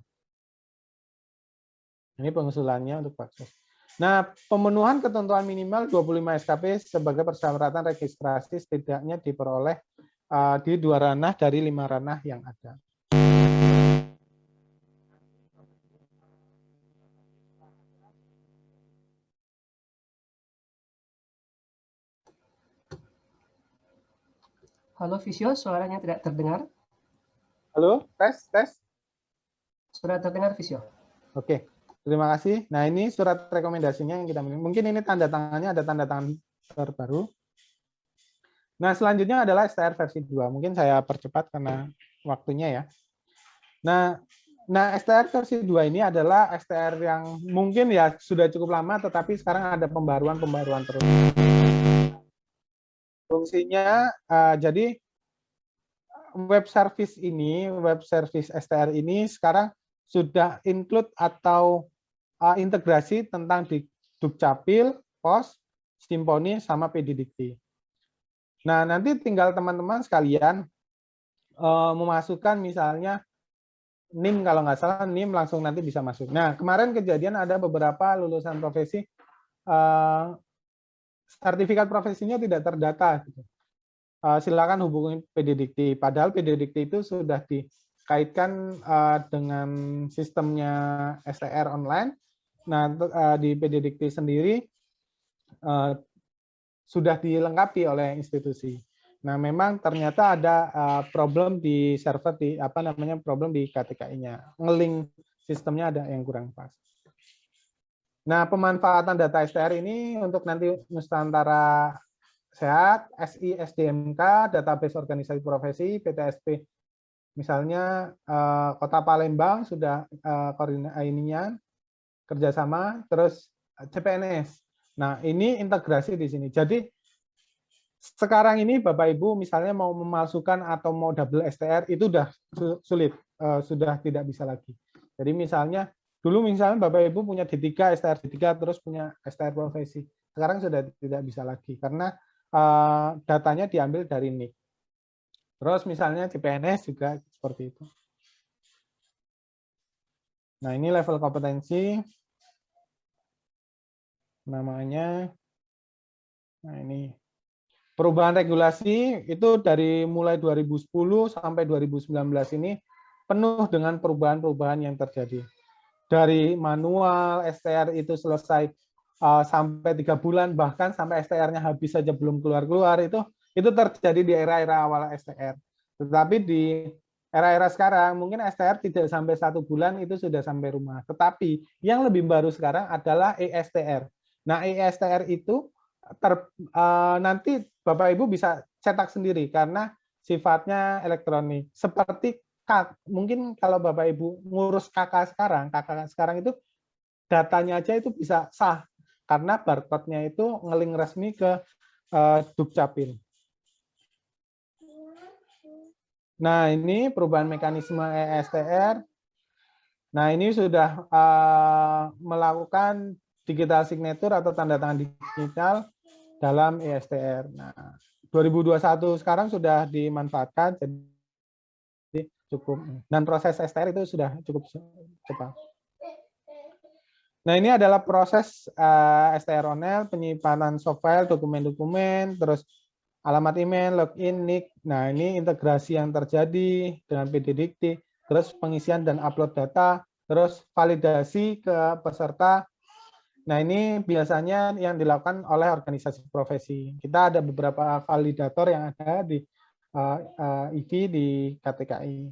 Ini pengusulannya untuk Baksos. Nah, pemenuhan ketentuan minimal 25 SKP sebagai persyaratan registrasi setidaknya diperoleh di 2 ranah dari 5 ranah yang ada. Halo Visio, suaranya tidak terdengar. Halo, tes. Sudah terdengar Visio. Oke, terima kasih. Nah, ini surat rekomendasinya yang kita miliki. Mungkin ini tanda tangannya, ada tanda tangan terbaru. Nah, selanjutnya adalah STR versi 2. Mungkin saya percepat karena waktunya ya. Nah, STR versi 2 ini adalah STR yang mungkin ya sudah cukup lama, tetapi sekarang ada pembaruan terus. Fungsinya, jadi web service STR ini sekarang sudah include atau integrasi tentang di Dukcapil, POS, Simponi, sama PDDikti. Nah, nanti tinggal teman-teman sekalian memasukkan misalnya NIM, kalau nggak salah NIM langsung nanti bisa masuk. Nah, kemarin kejadian ada beberapa lulusan profesi sertifikat profesinya tidak terdata. Gitu. Silakan hubungi PDDikti. Padahal PDDikti itu sudah dikaitkan dengan sistemnya STR online. Nah, di PDDikti sendiri sudah dilengkapi oleh institusi. Nah, memang ternyata ada problem di server problem di KTKI-nya. Ngelink sistemnya ada yang kurang pas. Nah, pemanfaatan data STR ini untuk nanti Nusantara Sehat, SI SDMK, database organisasi profesi, PTSP. Misalnya Kota Palembang sudah koordinasinya kerjasama, terus CPNS. Nah, ini integrasi di sini. Jadi sekarang ini Bapak Ibu misalnya mau memasukkan atau mau double STR itu udah sulit, sudah tidak bisa lagi. Jadi misalnya dulu Bapak Ibu punya D3, STR D3 terus punya STR profesi. Sekarang sudah tidak bisa lagi karena datanya diambil dari NIK. Terus misalnya CPNS juga seperti itu. Nah, ini level kompetensi. Namanya. Nah, ini. Perubahan regulasi itu dari mulai 2010 sampai 2019 ini penuh dengan perubahan-perubahan yang terjadi. Dari manual, STR itu selesai sampai 3 bulan, bahkan sampai STR-nya habis saja belum keluar-keluar, itu terjadi di era-era awal STR. Tetapi di era-era sekarang, mungkin STR tidak sampai 1 bulan itu sudah sampai rumah. Tetapi yang lebih baru sekarang adalah ESTR. Nah, ESTR itu nanti Bapak Ibu bisa cetak sendiri karena sifatnya elektronik. Seperti mungkin kalau Bapak Ibu ngurus KK sekarang itu datanya aja itu bisa sah karena barcode-nya itu ngelink resmi ke Dukcapil. Nah, ini perubahan mekanisme ESTR. Nah, ini sudah melakukan digital signature atau tanda tangan digital dalam ESTR. Nah, 2021 sekarang sudah dimanfaatkan, jadi cukup. Dan proses STR itu sudah cukup cepat. Nah, ini adalah proses STR online, penyimpanan softfile, dokumen-dokumen, terus alamat email, login, NIK. Nah, ini integrasi yang terjadi dengan PDDikti, terus pengisian dan upload data, terus validasi ke peserta. Nah, ini biasanya yang dilakukan oleh organisasi profesi. Kita ada beberapa validator yang ada di IV di KTKI.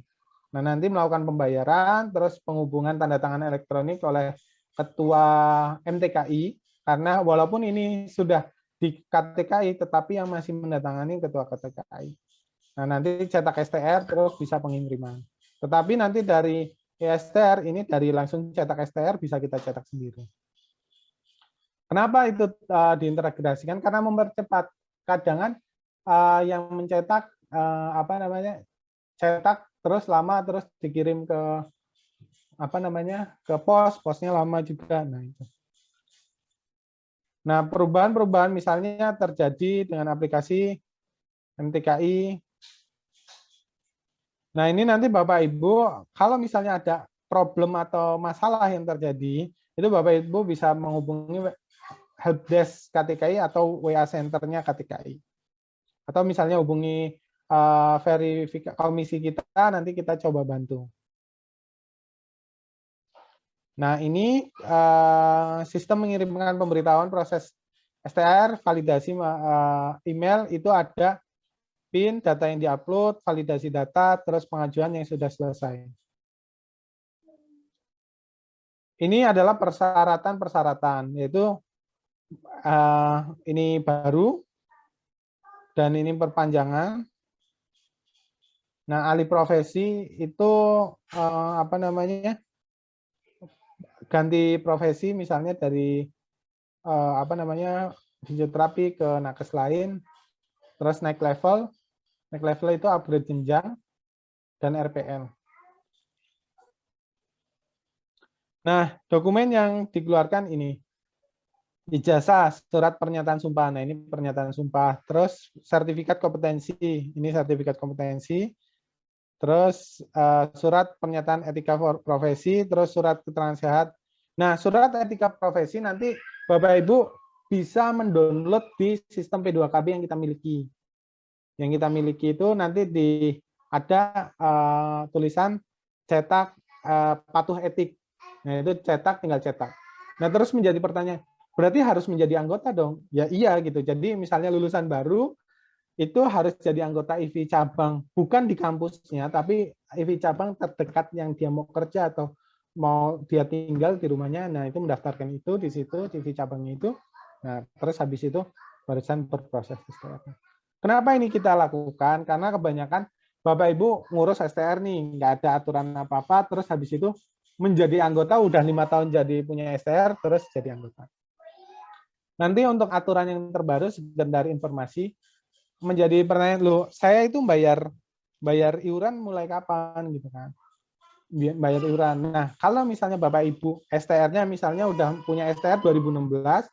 Nah, nanti melakukan pembayaran, terus penghubungan tanda tangan elektronik oleh Ketua MTKI, karena walaupun ini sudah di KTKI, tetapi yang masih mendatangani Ketua KTKI. Nah, nanti cetak STR, terus bisa pengiriman. Tetapi nanti dari STR, ini dari langsung cetak STR, bisa kita cetak sendiri. Kenapa itu diintegrasikan? Karena mempercepat. Kadang yang mencetak cetak terus lama, terus dikirim ke ke posnya lama juga. Nah, perubahan misalnya terjadi dengan aplikasi MTKI. Nah, ini nanti Bapak Ibu kalau misalnya ada problem atau masalah yang terjadi, itu Bapak Ibu bisa menghubungi helpdesk KTKI atau WA Center-nya KTKI. Atau misalnya hubungi verifikasi komisi kita, nanti kita coba bantu. Nah, ini sistem mengirimkan pemberitahuan proses STR, validasi email, itu ada PIN, data yang diupload, validasi data, terus pengajuan yang sudah selesai. Ini adalah persyaratan-persyaratan, yaitu ini baru, dan ini perpanjangan. Nah, alih profesi itu apa namanya? Ganti profesi, misalnya dari apa namanya, fisioterapi ke nakes lain, terus naik level itu upgrade jenjang, dan RPL. Nah, dokumen yang dikeluarkan ini, ijazah, surat pernyataan sumpah. Nah, ini pernyataan sumpah. Terus sertifikat kompetensi, ini sertifikat kompetensi. Terus surat pernyataan etika profesi, terus surat keterangan sehat. Nah, surat etika profesi nanti Bapak Ibu bisa mendownload di sistem P2KB yang kita miliki. Yang kita miliki itu nanti ada tulisan cetak patuh etik. Nah, itu cetak, tinggal cetak. Nah, terus menjadi pertanyaan, berarti harus menjadi anggota dong? Ya iya gitu. Jadi misalnya lulusan baru itu harus jadi anggota IV cabang, bukan di kampusnya, tapi IV cabang terdekat yang dia mau kerja atau mau dia tinggal di rumahnya. Nah, itu mendaftarkan itu di situ, di IV cabangnya itu. Nah, terus habis itu barusan berproses STR. Kenapa ini kita lakukan? Karena kebanyakan Bapak Ibu ngurus STR nih, nggak ada aturan apa-apa, terus habis itu menjadi anggota, udah 5 tahun jadi punya STR, terus jadi anggota. Nanti untuk aturan yang terbaru, sekedar informasi, menjadi pertanyaan, loh, saya itu bayar iuran mulai kapan gitu kan? Bayar iuran. Nah, kalau misalnya Bapak Ibu STR-nya misalnya udah punya STR 2016,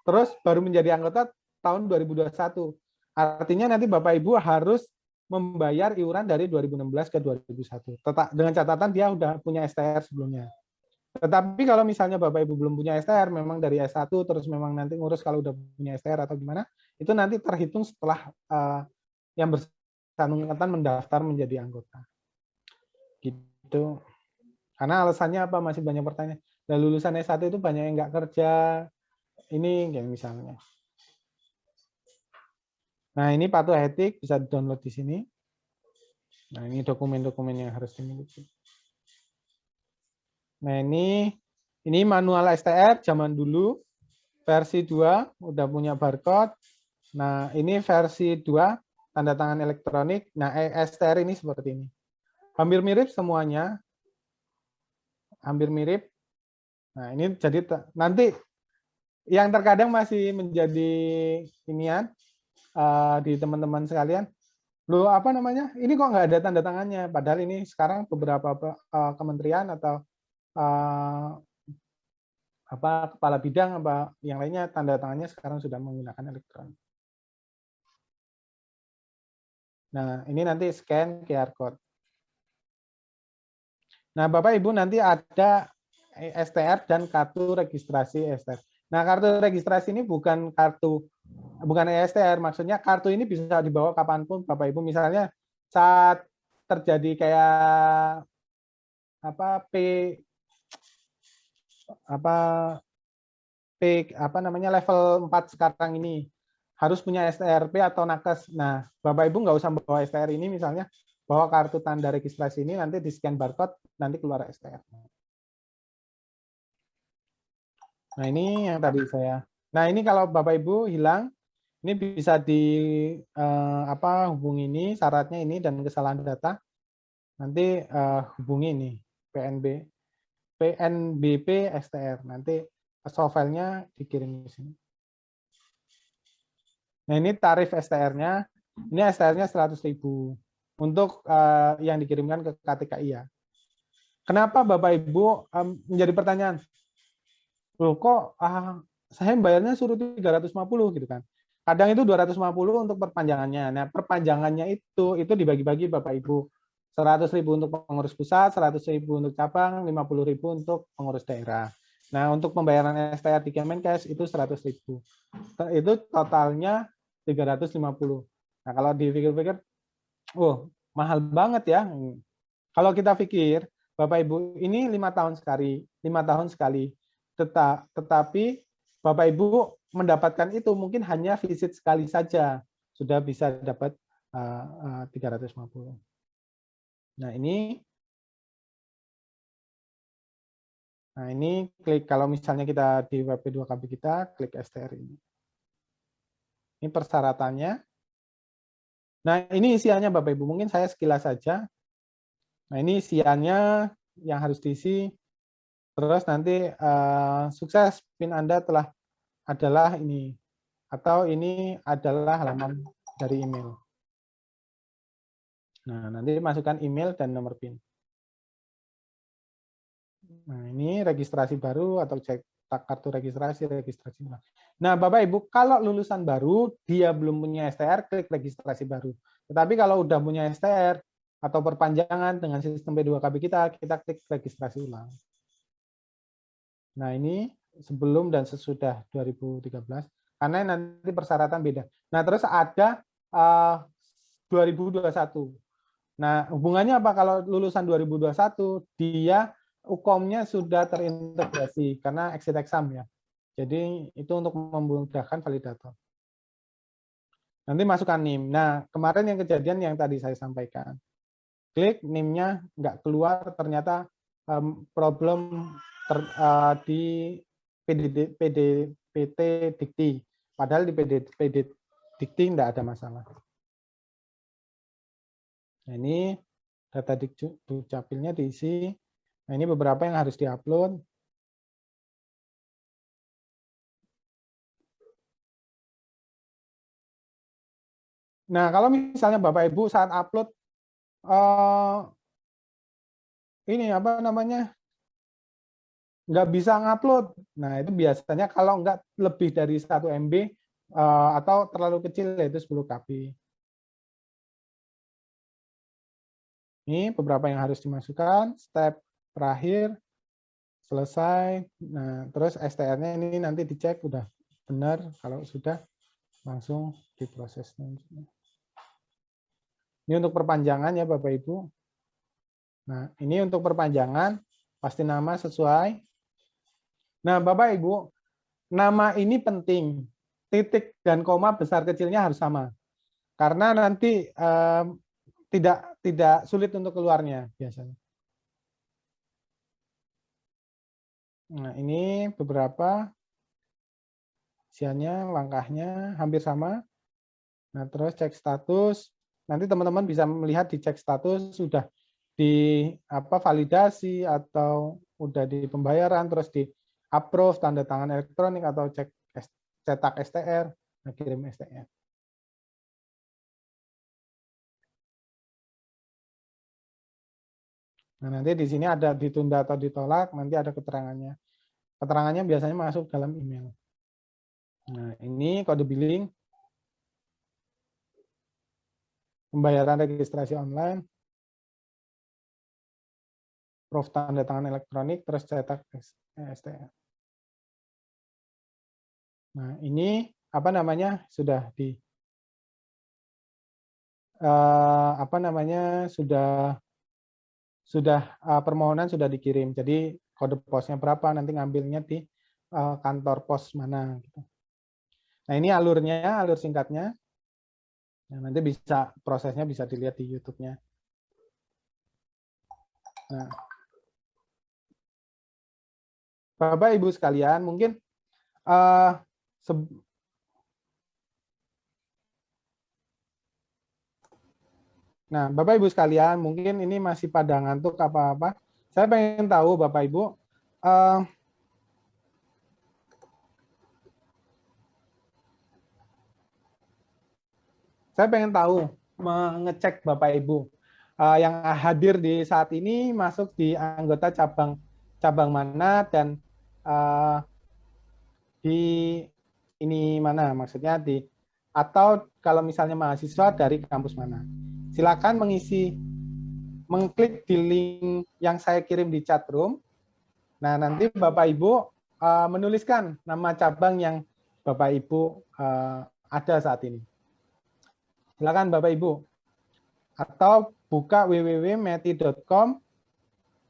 terus baru menjadi anggota tahun 2021. Artinya nanti Bapak Ibu harus membayar iuran dari 2016 ke 2001. Dengan catatan dia udah punya STR sebelumnya. Tetapi kalau misalnya Bapak Ibu belum punya STR, memang dari S1 terus memang nanti ngurus kalau udah punya STR atau gimana, itu nanti terhitung setelah yang bersangkutan mendaftar menjadi anggota. Gitu. Karena alasannya apa? Masih banyak pertanyaan. Dan lulusan S1 itu banyak yang nggak kerja. Ini kayak misalnya. Nah, ini patuh etik bisa download di sini. Nah, ini dokumen-dokumen yang harus dimiliki. Nah, ini manual STR zaman dulu, versi 2, udah punya barcode. Nah, ini versi 2, tanda tangan elektronik. Nah, STR ini seperti ini. Hampir mirip semuanya. Hampir mirip. Nah, ini jadi nanti yang terkadang masih menjadi inian di teman-teman sekalian. Loh, apa namanya? Ini kok nggak ada tanda tangannya? Padahal ini sekarang beberapa kementerian atau apa kepala bidang apa yang lainnya tanda tangannya sekarang sudah menggunakan elektronik. Nah, ini nanti scan QR code. Nah, Bapak Ibu nanti ada STR dan kartu registrasi STR. Nah, kartu registrasi ini bukan STR, maksudnya kartu ini bisa dibawa kapanpun Bapak Ibu. Misalnya saat terjadi kayak apa namanya level 4 sekarang ini harus punya STRP atau nakes. Nah, Bapak Ibu nggak usah bawa STR ini, misalnya bawa kartu tanda registrasi ini, nanti di scan barcode, nanti keluar STR. Nah, ini yang tadi saya. Nah, ini kalau Bapak Ibu hilang, ini bisa hubungi ini, syaratnya ini dan kesalahan data. Nanti hubungi ini PNBP STR. Nanti software-nya dikirim ke sini. Nah, ini tarif STR-nya. Ini STR-nya 100.000 untuk yang dikirimkan ke KTKI ya. Kenapa Bapak Ibu menjadi pertanyaan? Loh, kok saya bayarnya suruh 350 gitu kan. Kadang itu 250 untuk perpanjangannya. Nah, perpanjangannya itu dibagi-bagi Bapak Ibu. 100.000 untuk pengurus pusat, 100.000 untuk cabang, 50.000 untuk pengurus daerah. Nah, untuk pembayaran STR di Kemenkes itu 100.000. Itu totalnya 350. Nah, kalau dipikir-pikir, mahal banget ya. Kalau kita pikir, Bapak Ibu, ini 5 tahun sekali, 5 tahun sekali. Tetapi Bapak Ibu mendapatkan itu mungkin hanya visit sekali saja, sudah bisa dapat 350. Nah, ini klik, kalau misalnya kita di WP2KB kita, klik STR ini. Ini persyaratannya. Nah, ini isiannya Bapak Ibu, mungkin saya sekilas saja. Nah, ini isiannya yang harus diisi. Terus nanti sukses PIN Anda adalah ini, atau ini adalah halaman dari email. Nah, nanti masukkan email dan nomor PIN. Nah, ini registrasi baru atau cek kartu registrasi ulang. Nah, Bapak Ibu, kalau lulusan baru, dia belum punya STR, klik registrasi baru. Tetapi kalau udah punya STR atau perpanjangan dengan sistem P2KB kita klik registrasi ulang. Nah, ini sebelum dan sesudah 2013, karena nanti persyaratan beda. Nah, terus ada 2021. Nah, hubungannya apa kalau lulusan 2021, dia UKOM-nya sudah terintegrasi, karena exit exam ya. Jadi, itu untuk memudahkan validator. Nanti masukkan NIM. Nah, kemarin yang kejadian yang tadi saya sampaikan. Klik, NIM-nya nggak keluar, ternyata problem di PT Dikti. Padahal di PT Dikti nggak ada masalah. Nah, ini data Dukcapilnya diisi. Nah, ini beberapa yang harus diupload. Nah, kalau misalnya Bapak Ibu saat upload ini apa namanya, nggak bisa ngupload. Nah, itu biasanya kalau nggak lebih dari 1 MB atau terlalu kecil yaitu 10 KB. Ini beberapa yang harus dimasukkan. Step terakhir selesai. Nah, terus STR-nya ini nanti dicek udah benar. Kalau sudah langsung diproses. Ini untuk perpanjangan ya Bapak Ibu. Nah, ini untuk perpanjangan pasti nama sesuai. Nah, Bapak Ibu, nama ini penting. Titik dan koma besar kecilnya harus sama. Karena nanti tidak sulit untuk keluarnya biasanya. Nah, ini beberapa isiannya, langkahnya hampir sama. Nah, terus cek status. Nanti teman-teman bisa melihat di cek status sudah di validasi atau udah di pembayaran, terus di approve tanda tangan elektronik atau cetak STR, nah, kirim STR. Nah, nanti di sini ada ditunda atau ditolak, nanti ada keterangannya. Keterangannya biasanya masuk dalam email. Nah, ini kode billing, pembayaran registrasi online, proof tanda tangan elektronik, terus cetak STR. Nah, ini apa namanya sudah di permohonan sudah dikirim. Jadi kode posnya berapa nanti ngambilnya di kantor pos mana gitu. Nah, ini alurnya, alur singkatnya. Nah, nanti prosesnya bisa dilihat di YouTube-nya. Nah, Bapak Ibu sekalian, mungkin nah, Bapak Ibu sekalian, mungkin ini masih pada ngantuk apa-apa. Saya pengen tahu Bapak Ibu, saya pengen tahu, mengecek Bapak Ibu yang hadir di saat ini masuk di anggota cabang mana dan di ini mana, maksudnya atau kalau misalnya mahasiswa dari kampus mana. Silakan mengklik di link yang saya kirim di chat room. Nah, nanti Bapak Ibu menuliskan nama cabang yang Bapak Ibu ada saat ini. Silakan Bapak Ibu. Atau buka www.meti.com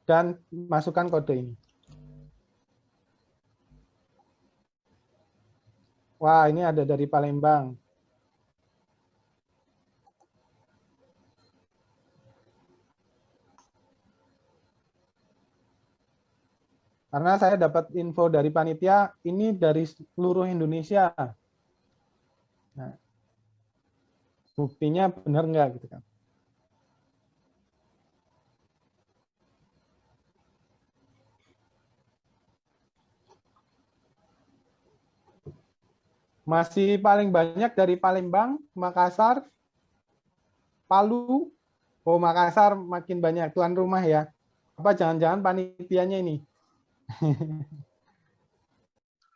dan masukkan kode ini. Wah, ini ada dari Palembang. Karena saya dapat info dari panitia, ini dari seluruh Indonesia. Nah, buktinya benar nggak gitu kan? Masih paling banyak dari Palembang, Makassar, Palu. Oh, Makassar makin banyak tuan rumah ya. Apa jangan-jangan panitianya ini?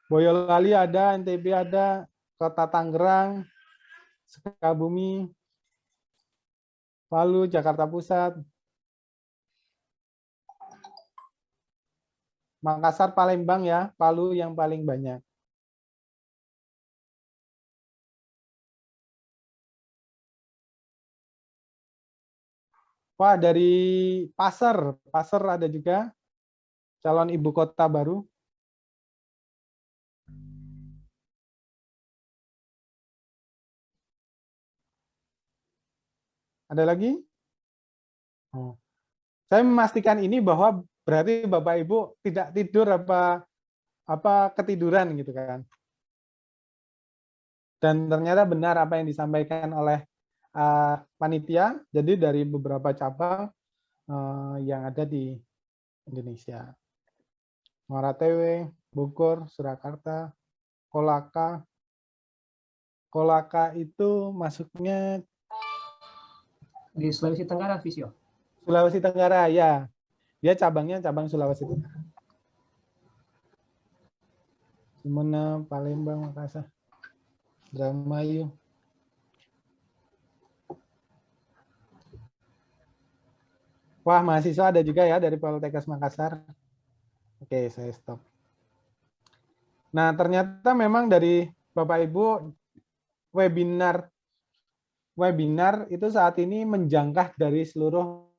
Boyolali ada, NTB ada, Kota Tangerang, Sukabumi, Palu, Jakarta Pusat, Makassar, Palembang ya, Palu yang paling banyak. Wah, dari Pasir ada juga, calon ibu kota baru. Ada lagi? Oh. Saya memastikan ini bahwa berarti Bapak Ibu tidak tidur apa ketiduran gitu kan. Dan ternyata benar apa yang disampaikan oleh panitia. Jadi dari beberapa cabang yang ada di Indonesia. Muara Tewe, Bogor, Surakarta, Kolaka. Kolaka itu masuknya Di Sulawesi Tenggara, Visio. Sulawesi Tenggara, ya. Dia cabang Sulawesi Tenggara. Sumenep, Palembang, Makassar, Indramayu. Wah, mahasiswa ada juga ya dari Poltekkes Makassar. Oke, saya stop. Nah, ternyata memang dari Bapak Ibu webinar itu saat ini menjangkah dari seluruh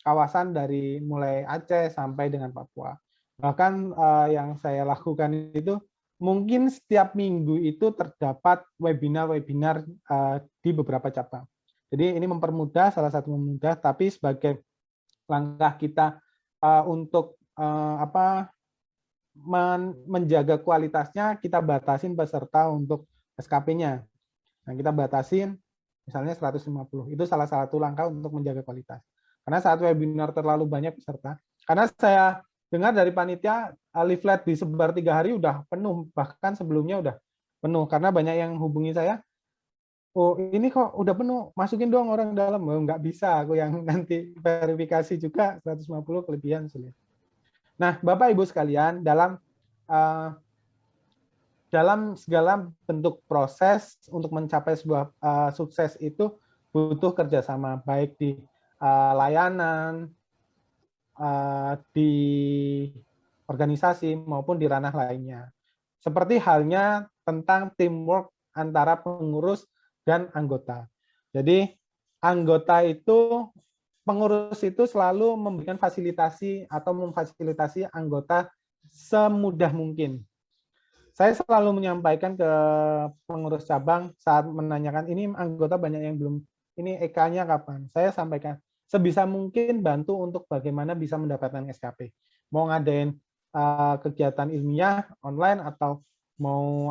kawasan dari mulai Aceh sampai dengan Papua. Bahkan yang saya lakukan itu mungkin setiap minggu itu terdapat webinar-webinar di beberapa cabang. Jadi ini mempermudah, salah satu mempermudah, tapi sebagai langkah kita untuk menjaga kualitasnya, kita batasin peserta untuk SKP-nya. Nah, kita batasin misalnya 150. Itu salah satu langkah untuk menjaga kualitas. Karena saat webinar terlalu banyak peserta, karena saya dengar dari panitia leaflet disebar 3 hari udah penuh, bahkan sebelumnya udah penuh, karena banyak yang hubungi saya, oh ini kok udah penuh, masukin dong orang dalam. Oh, nggak bisa, aku yang nanti verifikasi juga 150 kelebihan sulit. Nah, Bapak Ibu sekalian, dalam segala bentuk proses untuk mencapai sebuah sukses itu butuh kerjasama, baik di layanan, di organisasi, maupun di ranah lainnya. Seperti halnya tentang teamwork antara pengurus dan anggota. Jadi, pengurus itu selalu memberikan fasilitasi atau memfasilitasi anggota semudah mungkin. Saya selalu menyampaikan ke pengurus cabang saat menanyakan, ini anggota banyak yang belum, ini EK-nya kapan? Saya sampaikan, sebisa mungkin bantu untuk bagaimana bisa mendapatkan SKP. Mau ngadain kegiatan ilmiah online atau mau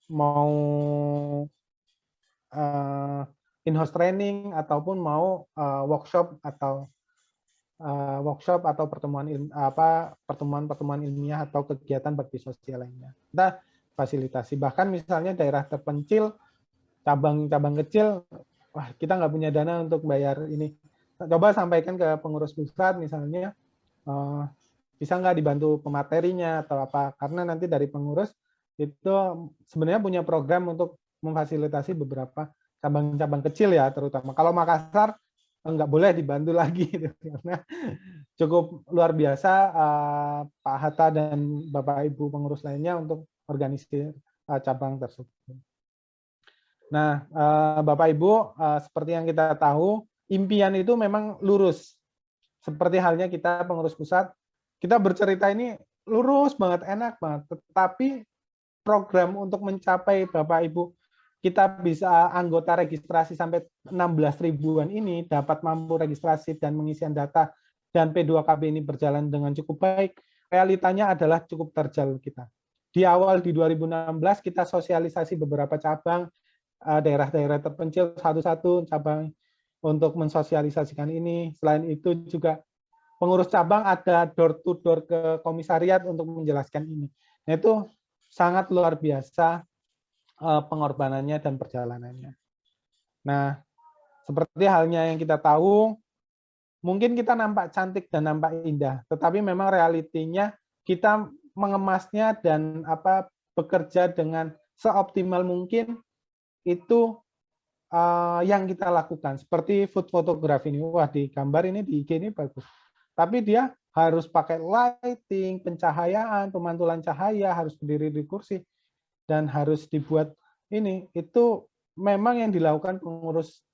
mau in-house training ataupun mau workshop atau pertemuan ilmiah atau kegiatan bakti sosial lainnya. Kita fasilitasi. Bahkan misalnya daerah terpencil, cabang-cabang kecil, wah kita nggak punya dana untuk bayar ini. Coba sampaikan ke pengurus pusat misalnya, bisa nggak dibantu pematerinya atau apa? Karena nanti dari pengurus itu sebenarnya punya program untuk memfasilitasi beberapa cabang-cabang kecil ya, terutama. Kalau Makassar nggak boleh dibantu lagi gitu. Karena cukup luar biasa Pak Hatta dan Bapak Ibu pengurus lainnya untuk organisasi cabang tersebut. Nah, Bapak Ibu, seperti yang kita tahu, impian itu memang lurus. Seperti halnya kita pengurus pusat, kita bercerita ini lurus banget, enak banget. Tetapi program untuk mencapai Bapak Ibu, kita bisa anggota registrasi sampai 16 ribuan ini, dapat mampu registrasi dan pengisian data, dan P2KB ini berjalan dengan cukup baik, realitanya adalah cukup terjal kita. Di awal di 2016 kita sosialisasi beberapa cabang, daerah-daerah terpencil satu-satu cabang untuk mensosialisasikan ini. Selain itu juga pengurus cabang ada door to door ke komisariat untuk menjelaskan ini. Nah, itu sangat luar biasa pengorbanannya dan perjalanannya. Nah, seperti halnya yang kita tahu, mungkin kita nampak cantik dan nampak indah, tetapi memang realitinya kita mengemasnya dan bekerja dengan seoptimal mungkin itu yang kita lakukan. Seperti food photography ini, wah di gambar ini di IG ini bagus. Tapi dia harus pakai lighting, pencahayaan, pemantulan cahaya, harus berdiri di kursi, dan harus dibuat ini. Itu memang yang dilakukan pengurus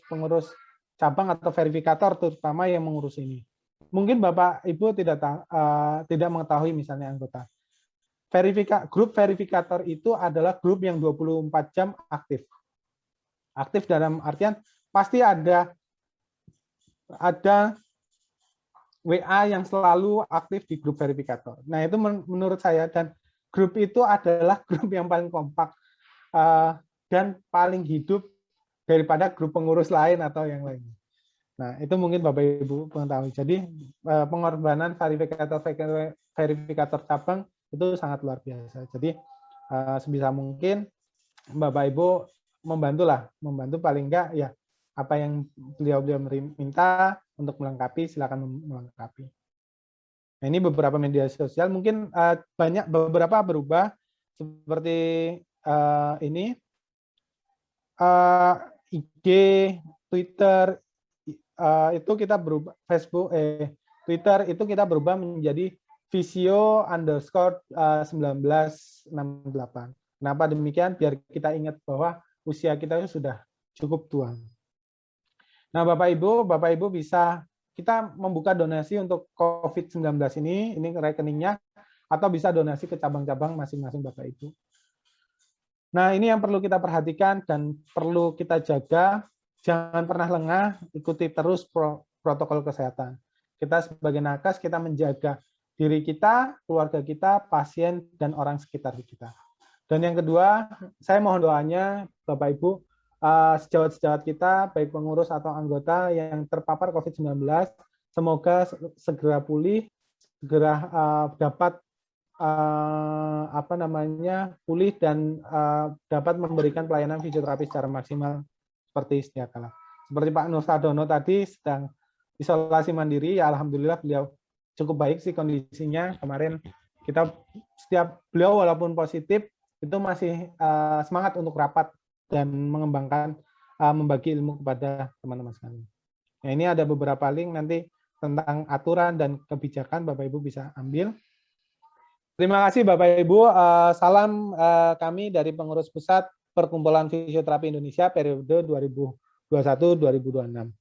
pengurus cabang atau verifikator, terutama yang mengurus ini. Mungkin Bapak Ibu tidak mengetahui misalnya anggota. Grup verifikator itu adalah grup yang 24 jam aktif. Aktif dalam artian pasti ada WA yang selalu aktif di grup verifikator. Nah, itu menurut saya, dan grup itu adalah grup yang paling kompak dan paling hidup daripada grup pengurus lain atau yang lain. Nah, itu mungkin Bapak Ibu mengetahui. Jadi pengorbanan verifikator cabang itu sangat luar biasa. Jadi sebisa mungkin Bapak Ibu membantu paling enggak ya apa yang beliau minta untuk melengkapi, silakan melengkapi. Nah, ini beberapa media sosial, mungkin beberapa berubah seperti ini, IG, Twitter, itu kita berubah, Twitter itu kita berubah menjadi Visio_1968. Kenapa demikian? Biar kita ingat bahwa usia kita sudah cukup tua. Nah, Bapak Ibu bisa kita membuka donasi untuk COVID-19 ini rekeningnya, atau bisa donasi ke cabang-cabang masing-masing Bapak Ibu. Nah, ini yang perlu kita perhatikan dan perlu kita jaga, jangan pernah lengah, ikuti terus protokol kesehatan. Kita sebagai nakes, kita menjaga diri kita, keluarga kita, pasien, dan orang sekitar kita. Dan yang kedua, saya mohon doanya Bapak Ibu, sejawat-sejawat kita, baik pengurus atau anggota yang terpapar COVID-19, semoga segera pulih, segera dapat pulih dan dapat memberikan pelayanan fisioterapi secara maksimal seperti sedia kala. Seperti Pak Nur Sadono tadi sedang isolasi mandiri, ya alhamdulillah beliau cukup baik sih kondisinya. Kemarin setiap beliau walaupun positif itu masih semangat untuk rapat dan mengembangkan membagi ilmu kepada teman-teman sekalian. Nah, ini ada beberapa link nanti tentang aturan dan kebijakan Bapak Ibu bisa ambil. Terima kasih Bapak Ibu. Salam kami dari pengurus pusat Perkumpulan Fisioterapi Indonesia periode 2021-2026.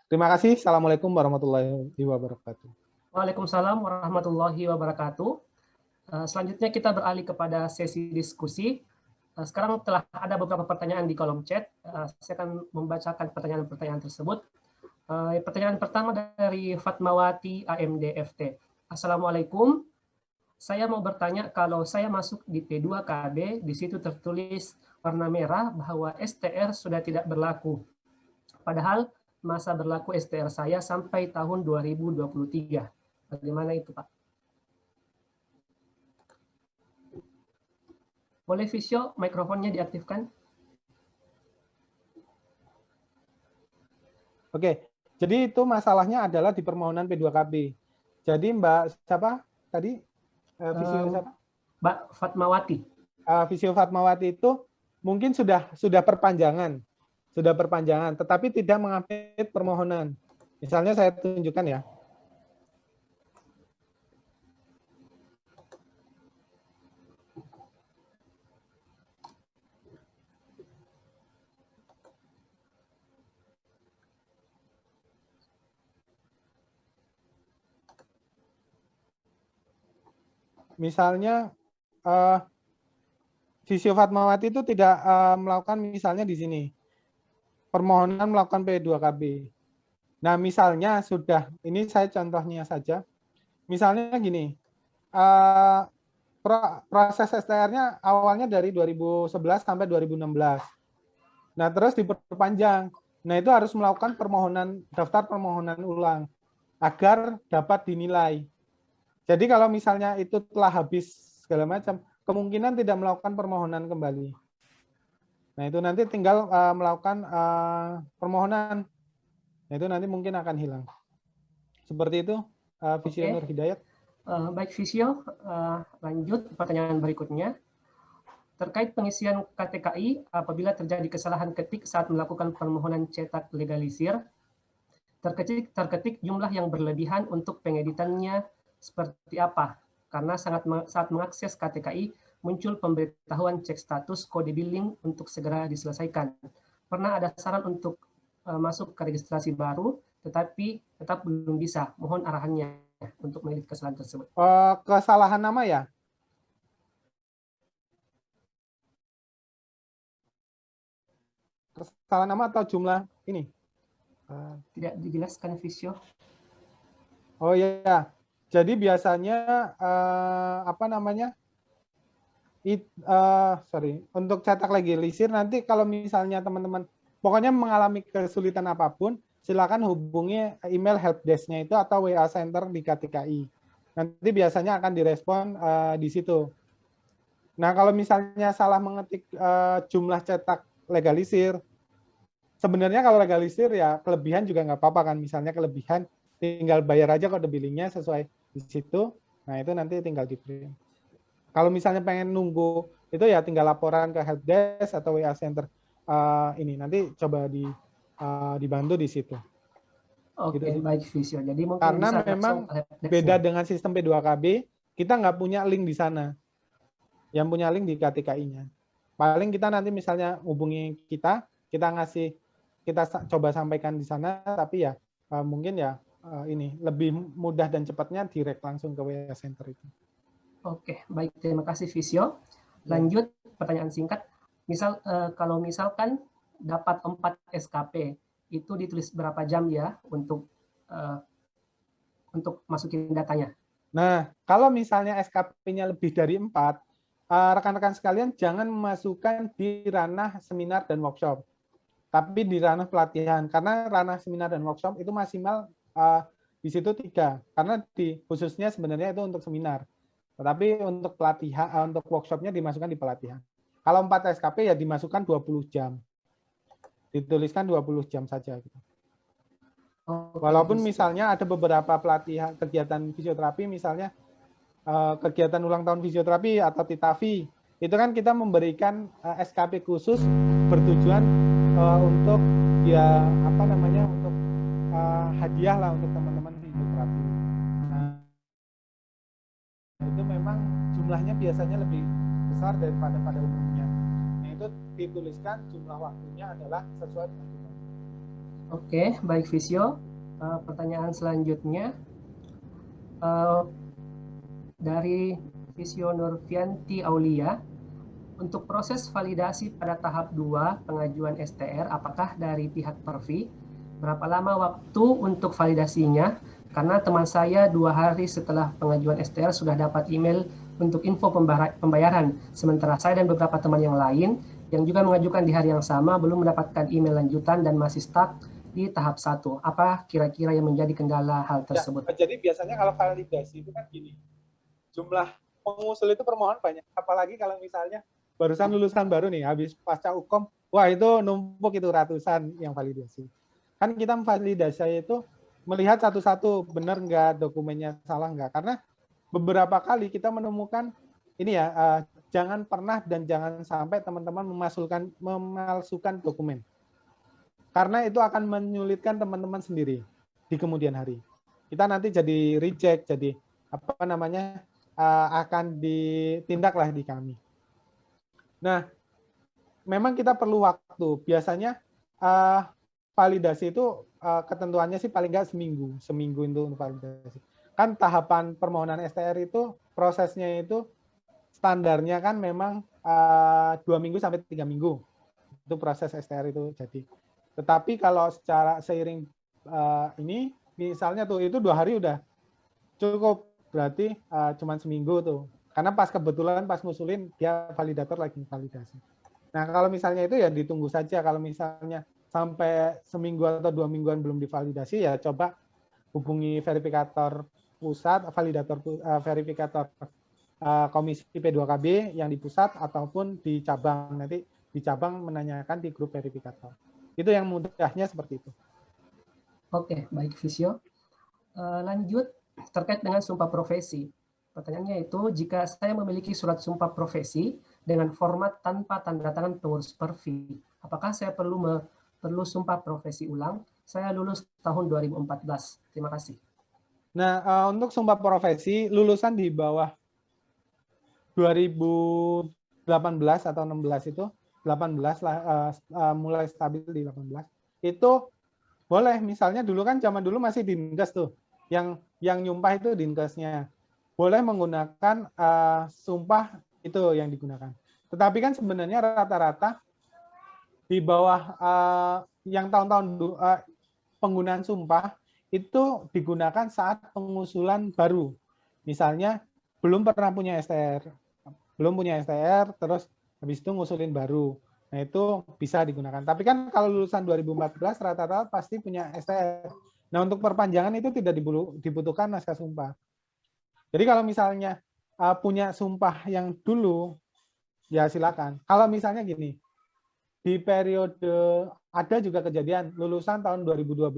Terima kasih. Assalamualaikum warahmatullahi wabarakatuh. Waalaikumsalam warahmatullahi wabarakatuh. Selanjutnya kita beralih kepada sesi diskusi. Sekarang telah ada beberapa pertanyaan di kolom chat. Saya akan membacakan pertanyaan-pertanyaan tersebut. Pertanyaan pertama dari Fatmawati AMDFT. Assalamualaikum. Saya mau bertanya, kalau saya masuk di P2KB, di situ tertulis warna merah bahwa STR sudah tidak berlaku. Padahal masa berlaku STR saya sampai tahun 2023. Bagaimana itu, Pak? Boleh Visio, mikrofonnya diaktifkan? Oke, jadi itu masalahnya adalah di permohonan P2KB. Jadi Mbak siapa tadi? Visio siapa? Mbak Fatmawati. Visio Fatmawati itu mungkin sudah perpanjangan, tetapi tidak mengupdate permohonan. Misalnya saya tunjukkan ya. Misalnya Visio Fatmawati itu tidak melakukan misalnya di sini permohonan melakukan P2KB. Nah, misalnya sudah, ini saya contohnya saja. Misalnya gini, proses STR-nya awalnya dari 2011 sampai 2016. Nah, terus diperpanjang. Nah, itu harus melakukan daftar permohonan ulang agar dapat dinilai. Jadi kalau misalnya itu telah habis segala macam, kemungkinan tidak melakukan permohonan kembali. Nah, itu nanti tinggal melakukan permohonan. Nah, itu nanti mungkin akan hilang. Seperti itu, Visio Nur Hidayat. Baik, Visio. Lanjut pertanyaan berikutnya. Terkait pengisian KTKI, apabila terjadi kesalahan ketik saat melakukan permohonan cetak legalisir, terketik jumlah yang berlebihan untuk pengeditannya seperti apa? Karena saat mengakses KTKI, muncul pemberitahuan cek status kode billing untuk segera diselesaikan. Pernah ada saran untuk masuk ke registrasi baru, tetapi tetap belum bisa. Mohon arahannya untuk mengedit kesalahan tersebut. Kesalahan nama ya? Kesalahan nama atau jumlah ini? Tidak dijelaskan, Visio. Oh ya, jadi biasanya untuk cetak legalisir nanti kalau misalnya teman-teman pokoknya mengalami kesulitan apapun, silakan hubungi email helpdesk-nya itu atau WA Center di KTKI. Nanti biasanya akan direspon di situ. Nah, kalau misalnya salah mengetik jumlah cetak legalisir, sebenarnya kalau legalisir ya kelebihan juga nggak apa-apa kan. Misalnya kelebihan tinggal bayar aja kode billingnya sesuai di situ. Nah, itu nanti tinggal di-print. Kalau misalnya pengen nunggu, itu ya tinggal laporan ke helpdesk atau WA Center. Ini nanti coba dibantu di situ. Oke, gitu baik, Visio. Jadi mungkin karena bisa memang beda dengan sistem P2KB, kita nggak punya link di sana. Yang punya link di KTKI-nya. Paling kita nanti misalnya hubungi kita coba sampaikan di sana, tapi ya mungkin ya ini lebih mudah dan cepatnya direct langsung ke WA Center itu. Oke, baik, terima kasih Visio. Lanjut pertanyaan singkat. Kalau misalkan dapat 4 SKP, itu ditulis berapa jam ya untuk masukin datanya? Nah, kalau misalnya SKP-nya lebih dari 4, rekan-rekan sekalian jangan memasukkan di ranah seminar dan workshop, tapi di ranah pelatihan, karena ranah seminar dan workshop itu maksimal di situ 3, karena khususnya sebenarnya itu untuk seminar, tetapi untuk pelatihan, untuk workshopnya dimasukkan di pelatihan. Kalau 4 SKP ya dimasukkan 20 jam, dituliskan 20 jam saja. Gitu. Walaupun misalnya ada beberapa pelatihan kegiatan fisioterapi, misalnya kegiatan ulang tahun fisioterapi atau TITAFI, itu kan kita memberikan SKP khusus bertujuan untuk ya untuk hadiah lah untuk teman-teman fisioterapi. Nah, itu memang jumlahnya biasanya lebih besar daripada pada umumnya. Nah, itu dituliskan jumlah waktunya adalah sesuai dengan jumlah. Oke, baik Visio. Pertanyaan selanjutnya dari Visio Nurfianti Aulia. Untuk proses validasi pada tahap 2 pengajuan STR, apakah dari pihak Pervi? Berapa lama waktu untuk validasinya? Karena teman saya 2 hari setelah pengajuan STR sudah dapat email untuk info pembayaran. Sementara saya dan beberapa teman yang lain yang juga mengajukan di hari yang sama belum mendapatkan email lanjutan dan masih stuck di tahap 1. Apa kira-kira yang menjadi kendala hal tersebut? Ya, jadi biasanya kalau validasi itu kan gini, jumlah pengusul itu permohonan banyak. Apalagi kalau misalnya barusan lulusan baru nih, habis pasca UKOM, wah itu numpuk itu ratusan yang validasi. Kan kita validasi itu melihat satu-satu benar nggak dokumennya salah nggak. Karena beberapa kali kita menemukan ini ya jangan pernah dan jangan sampai teman-teman memalsukan dokumen. Karena itu akan menyulitkan teman-teman sendiri di kemudian hari. Kita nanti jadi reject, jadi apa namanya, akan ditindaklah di kami. Nah, memang kita perlu waktu. Biasanya validasi itu ketentuannya sih paling nggak seminggu itu untuk validasi. Kan tahapan permohonan STR itu prosesnya itu standarnya kan memang 2 minggu sampai 3 minggu itu proses STR itu jadi. Tetapi kalau secara seiring ini misalnya tuh itu 2 hari udah cukup, berarti cuma seminggu tuh. Karena pas kebetulan pas ngusulin dia validator lagi validasi. Nah kalau misalnya itu ya ditunggu saja. Kalau misalnya sampai seminggu atau 2 mingguan belum divalidasi ya coba hubungi verifikator pusat, validator verifikator komisi P2KB yang di pusat ataupun di cabang. Nanti di cabang menanyakan di grup verifikator. Itu yang mudahnya seperti itu. Oke, baik Visio. Lanjut terkait dengan sumpah profesi. Pertanyaannya itu, jika saya memiliki surat sumpah profesi dengan format tanpa tanda tangan pengurus Pervi, apakah saya perlu sumpah profesi ulang? Saya lulus tahun 2014. Terima kasih. Nah, untuk sumpah profesi, lulusan di bawah 2018 atau 16 itu, 18 lah, mulai stabil di 18, itu boleh. Misalnya dulu kan zaman dulu masih Dinkes tuh, yang nyumpah itu Dinkesnya. Boleh menggunakan sumpah itu yang digunakan. Tetapi kan sebenarnya rata-rata di bawah yang tahun-tahun penggunaan sumpah itu digunakan saat pengusulan baru. Misalnya belum pernah punya STR, terus habis itu ngusulin baru. Nah, itu bisa digunakan. Tapi kan kalau lulusan 2014 rata-rata pasti punya STR. Nah, untuk perpanjangan itu tidak dibutuhkan naskah sumpah. Jadi kalau misalnya punya sumpah yang dulu, ya silakan. Kalau misalnya gini, di periode ada juga kejadian lulusan tahun 2012,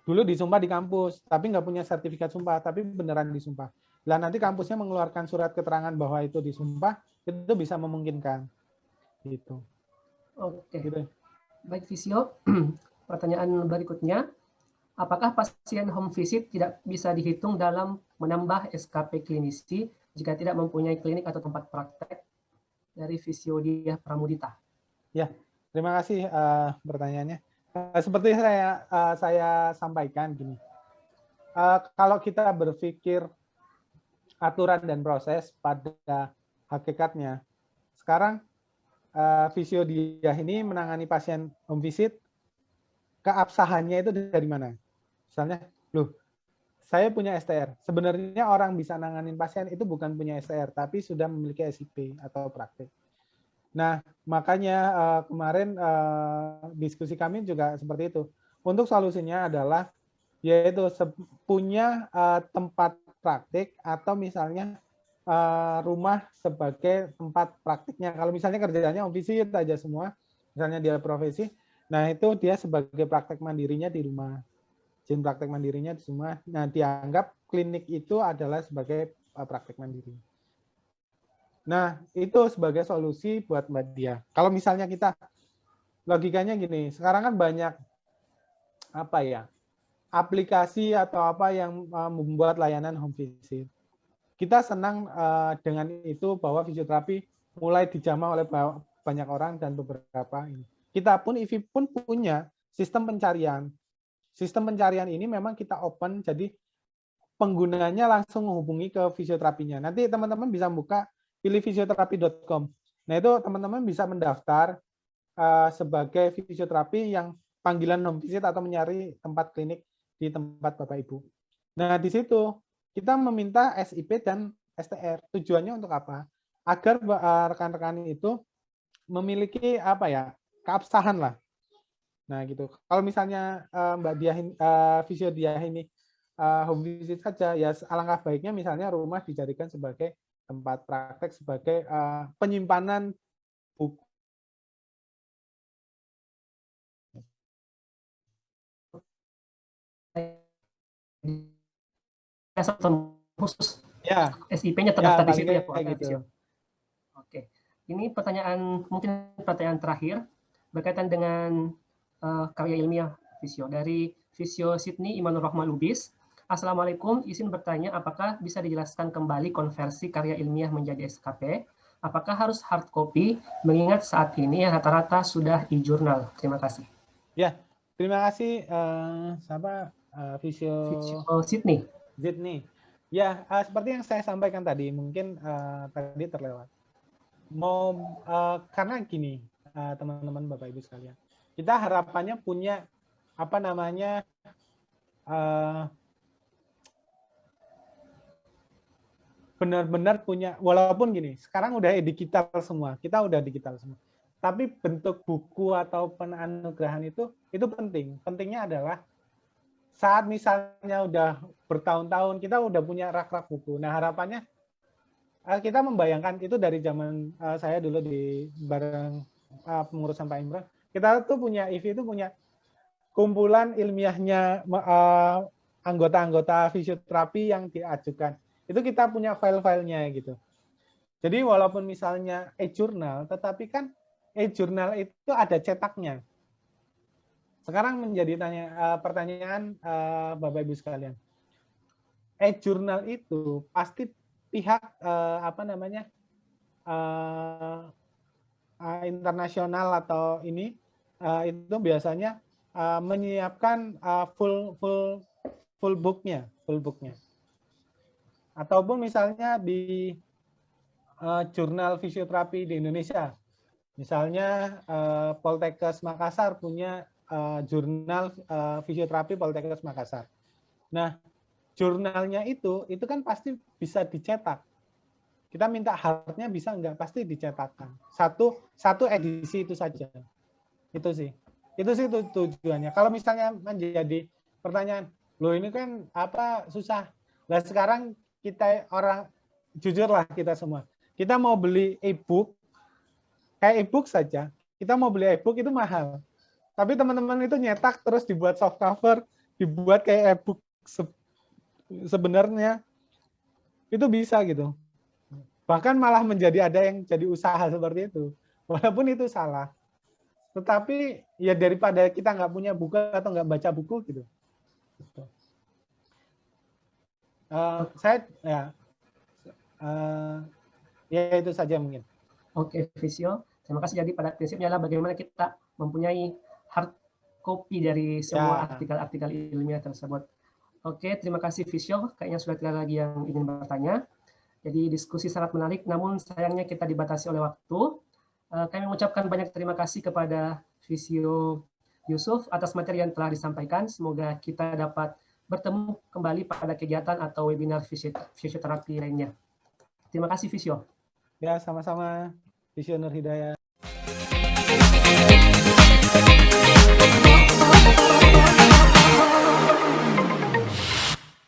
dulu disumpah di kampus, tapi nggak punya sertifikat sumpah, tapi beneran disumpah. Lah nanti kampusnya mengeluarkan surat keterangan bahwa itu disumpah, itu bisa memungkinkan. Gitu. Oke, Gitu. baik Visio. Pertanyaan berikutnya, apakah pasien home visit tidak bisa dihitung dalam menambah SKP klinisi jika tidak mempunyai klinik atau tempat praktek? Dari Visio Diah Pramudita. Ya, terima kasih pertanyaannya. Seperti saya sampaikan gini, kalau kita berpikir aturan dan proses pada hakikatnya, sekarang Visio Diah ini menangani pasien home visit, keabsahannya itu dari mana? Misalnya, loh, saya punya STR. Sebenarnya orang bisa nanganin pasien itu bukan punya STR, tapi sudah memiliki SIP atau praktik. Nah, makanya kemarin diskusi kami juga seperti itu. Untuk solusinya adalah yaitu punya tempat praktik atau misalnya rumah sebagai tempat praktiknya. Kalau misalnya kerjanya home visit aja semua, misalnya dia profesi, nah itu dia sebagai praktek mandirinya di rumah. Izin praktek mandirinya di rumah. Nah, dianggap klinik itu adalah sebagai praktek mandiri. Nah, itu sebagai solusi buat Mbak Dia. Kalau misalnya kita logikanya gini, sekarang kan banyak apa ya, aplikasi atau apa yang membuat layanan home visit. Kita senang dengan itu bahwa fisioterapi mulai dijamah oleh banyak orang dan beberapa ini. Kita pun IVI pun punya sistem pencarian. Sistem pencarian ini memang kita open, jadi penggunanya langsung menghubungi ke fisioterapinya. Nanti teman-teman bisa buka pilihfisioterapi.com. Nah, itu teman-teman bisa mendaftar sebagai fisioterapi yang panggilan home visit atau mencari tempat klinik di tempat Bapak Ibu. Nah, di situ kita meminta SIP dan STR. Tujuannya untuk apa? Agar rekan-rekan itu memiliki apa ya, keabsahan lah. Nah, gitu. Kalau misalnya Mbak Diah, Visio Diah ini home visit saja, ya alangkah baiknya misalnya rumah dijadikan sebagai tempat praktek, sebagai penyimpanan buku. Khusus Ya, SIP-nya ya terdaftar di paling situ ya, kayak gitu. Visio. Oke, ini mungkin pertanyaan terakhir berkaitan dengan karya ilmiah Visio dari Visio Sydney Imanur Rahman Lubis. Assalamualaikum, izin bertanya apakah bisa dijelaskan kembali konversi karya ilmiah menjadi SKP? Apakah harus hard copy mengingat saat ini rata-rata sudah e-jurnal? Terima kasih. Ya, terima kasih Visio Sydney. Sydney. Ya, seperti yang saya sampaikan tadi, mungkin tadi terlewat. Karena gini, teman-teman Bapak Ibu sekalian, kita harapannya punya apa namanya benar-benar punya, walaupun gini, sekarang udah digital semua, kita udah digital semua. Tapi bentuk buku atau penganugerahan itu penting. Pentingnya adalah saat misalnya udah bertahun-tahun kita udah punya rak-rak buku. Nah, harapannya kita membayangkan itu dari zaman saya dulu di bareng pengurusan Pak Imran. Kita tuh punya IV itu punya kumpulan ilmiahnya anggota-anggota fisioterapi yang diajukan. Itu kita punya file-filenya gitu. Jadi walaupun misalnya e-jurnal, tetapi kan e-jurnal itu ada cetaknya. Sekarang menjadi pertanyaan Bapak Ibu sekalian. E-jurnal itu pasti pihak internasional atau ini itu biasanya menyiapkan full booknya. Ataupun misalnya di jurnal fisioterapi di Indonesia, misalnya Poltekkes Makassar punya jurnal fisioterapi Poltekkes Makassar. Nah, jurnalnya itu kan pasti bisa dicetak. Kita minta hardnya bisa nggak, pasti dicetakkan. Satu edisi itu saja. Itu sih tujuannya. Kalau misalnya menjadi pertanyaan, loh ini kan susah. Nah sekarang kita orang jujur lah kita semua. Kita mau beli e-book, kayak e-book saja. Kita mau beli e-book itu mahal. Tapi teman-teman itu nyetak terus dibuat soft cover, dibuat kayak e-book sebenarnya itu bisa gitu. Bahkan malah menjadi ada yang jadi usaha seperti itu. Walaupun itu salah. Tetapi ya daripada kita nggak punya buku atau nggak baca buku gitu. Saya ya itu saja mungkin. Oke, Visio. Terima kasih. Jadi pada prinsipnya adalah bagaimana kita mempunyai hard copy dari semua artikel-artikel ilmiah tersebut. Oke, terima kasih Visio. Kayaknya sudah tidak lagi yang ingin bertanya. Jadi diskusi sangat menarik, namun sayangnya kita dibatasi oleh waktu. Kami mengucapkan banyak terima kasih kepada Visio Yusuf atas materi yang telah disampaikan. Semoga kita dapat bertemu kembali pada kegiatan atau webinar fisioterapi lainnya. Terima kasih Visio. Ya, sama-sama. Visio Nur Hidayat.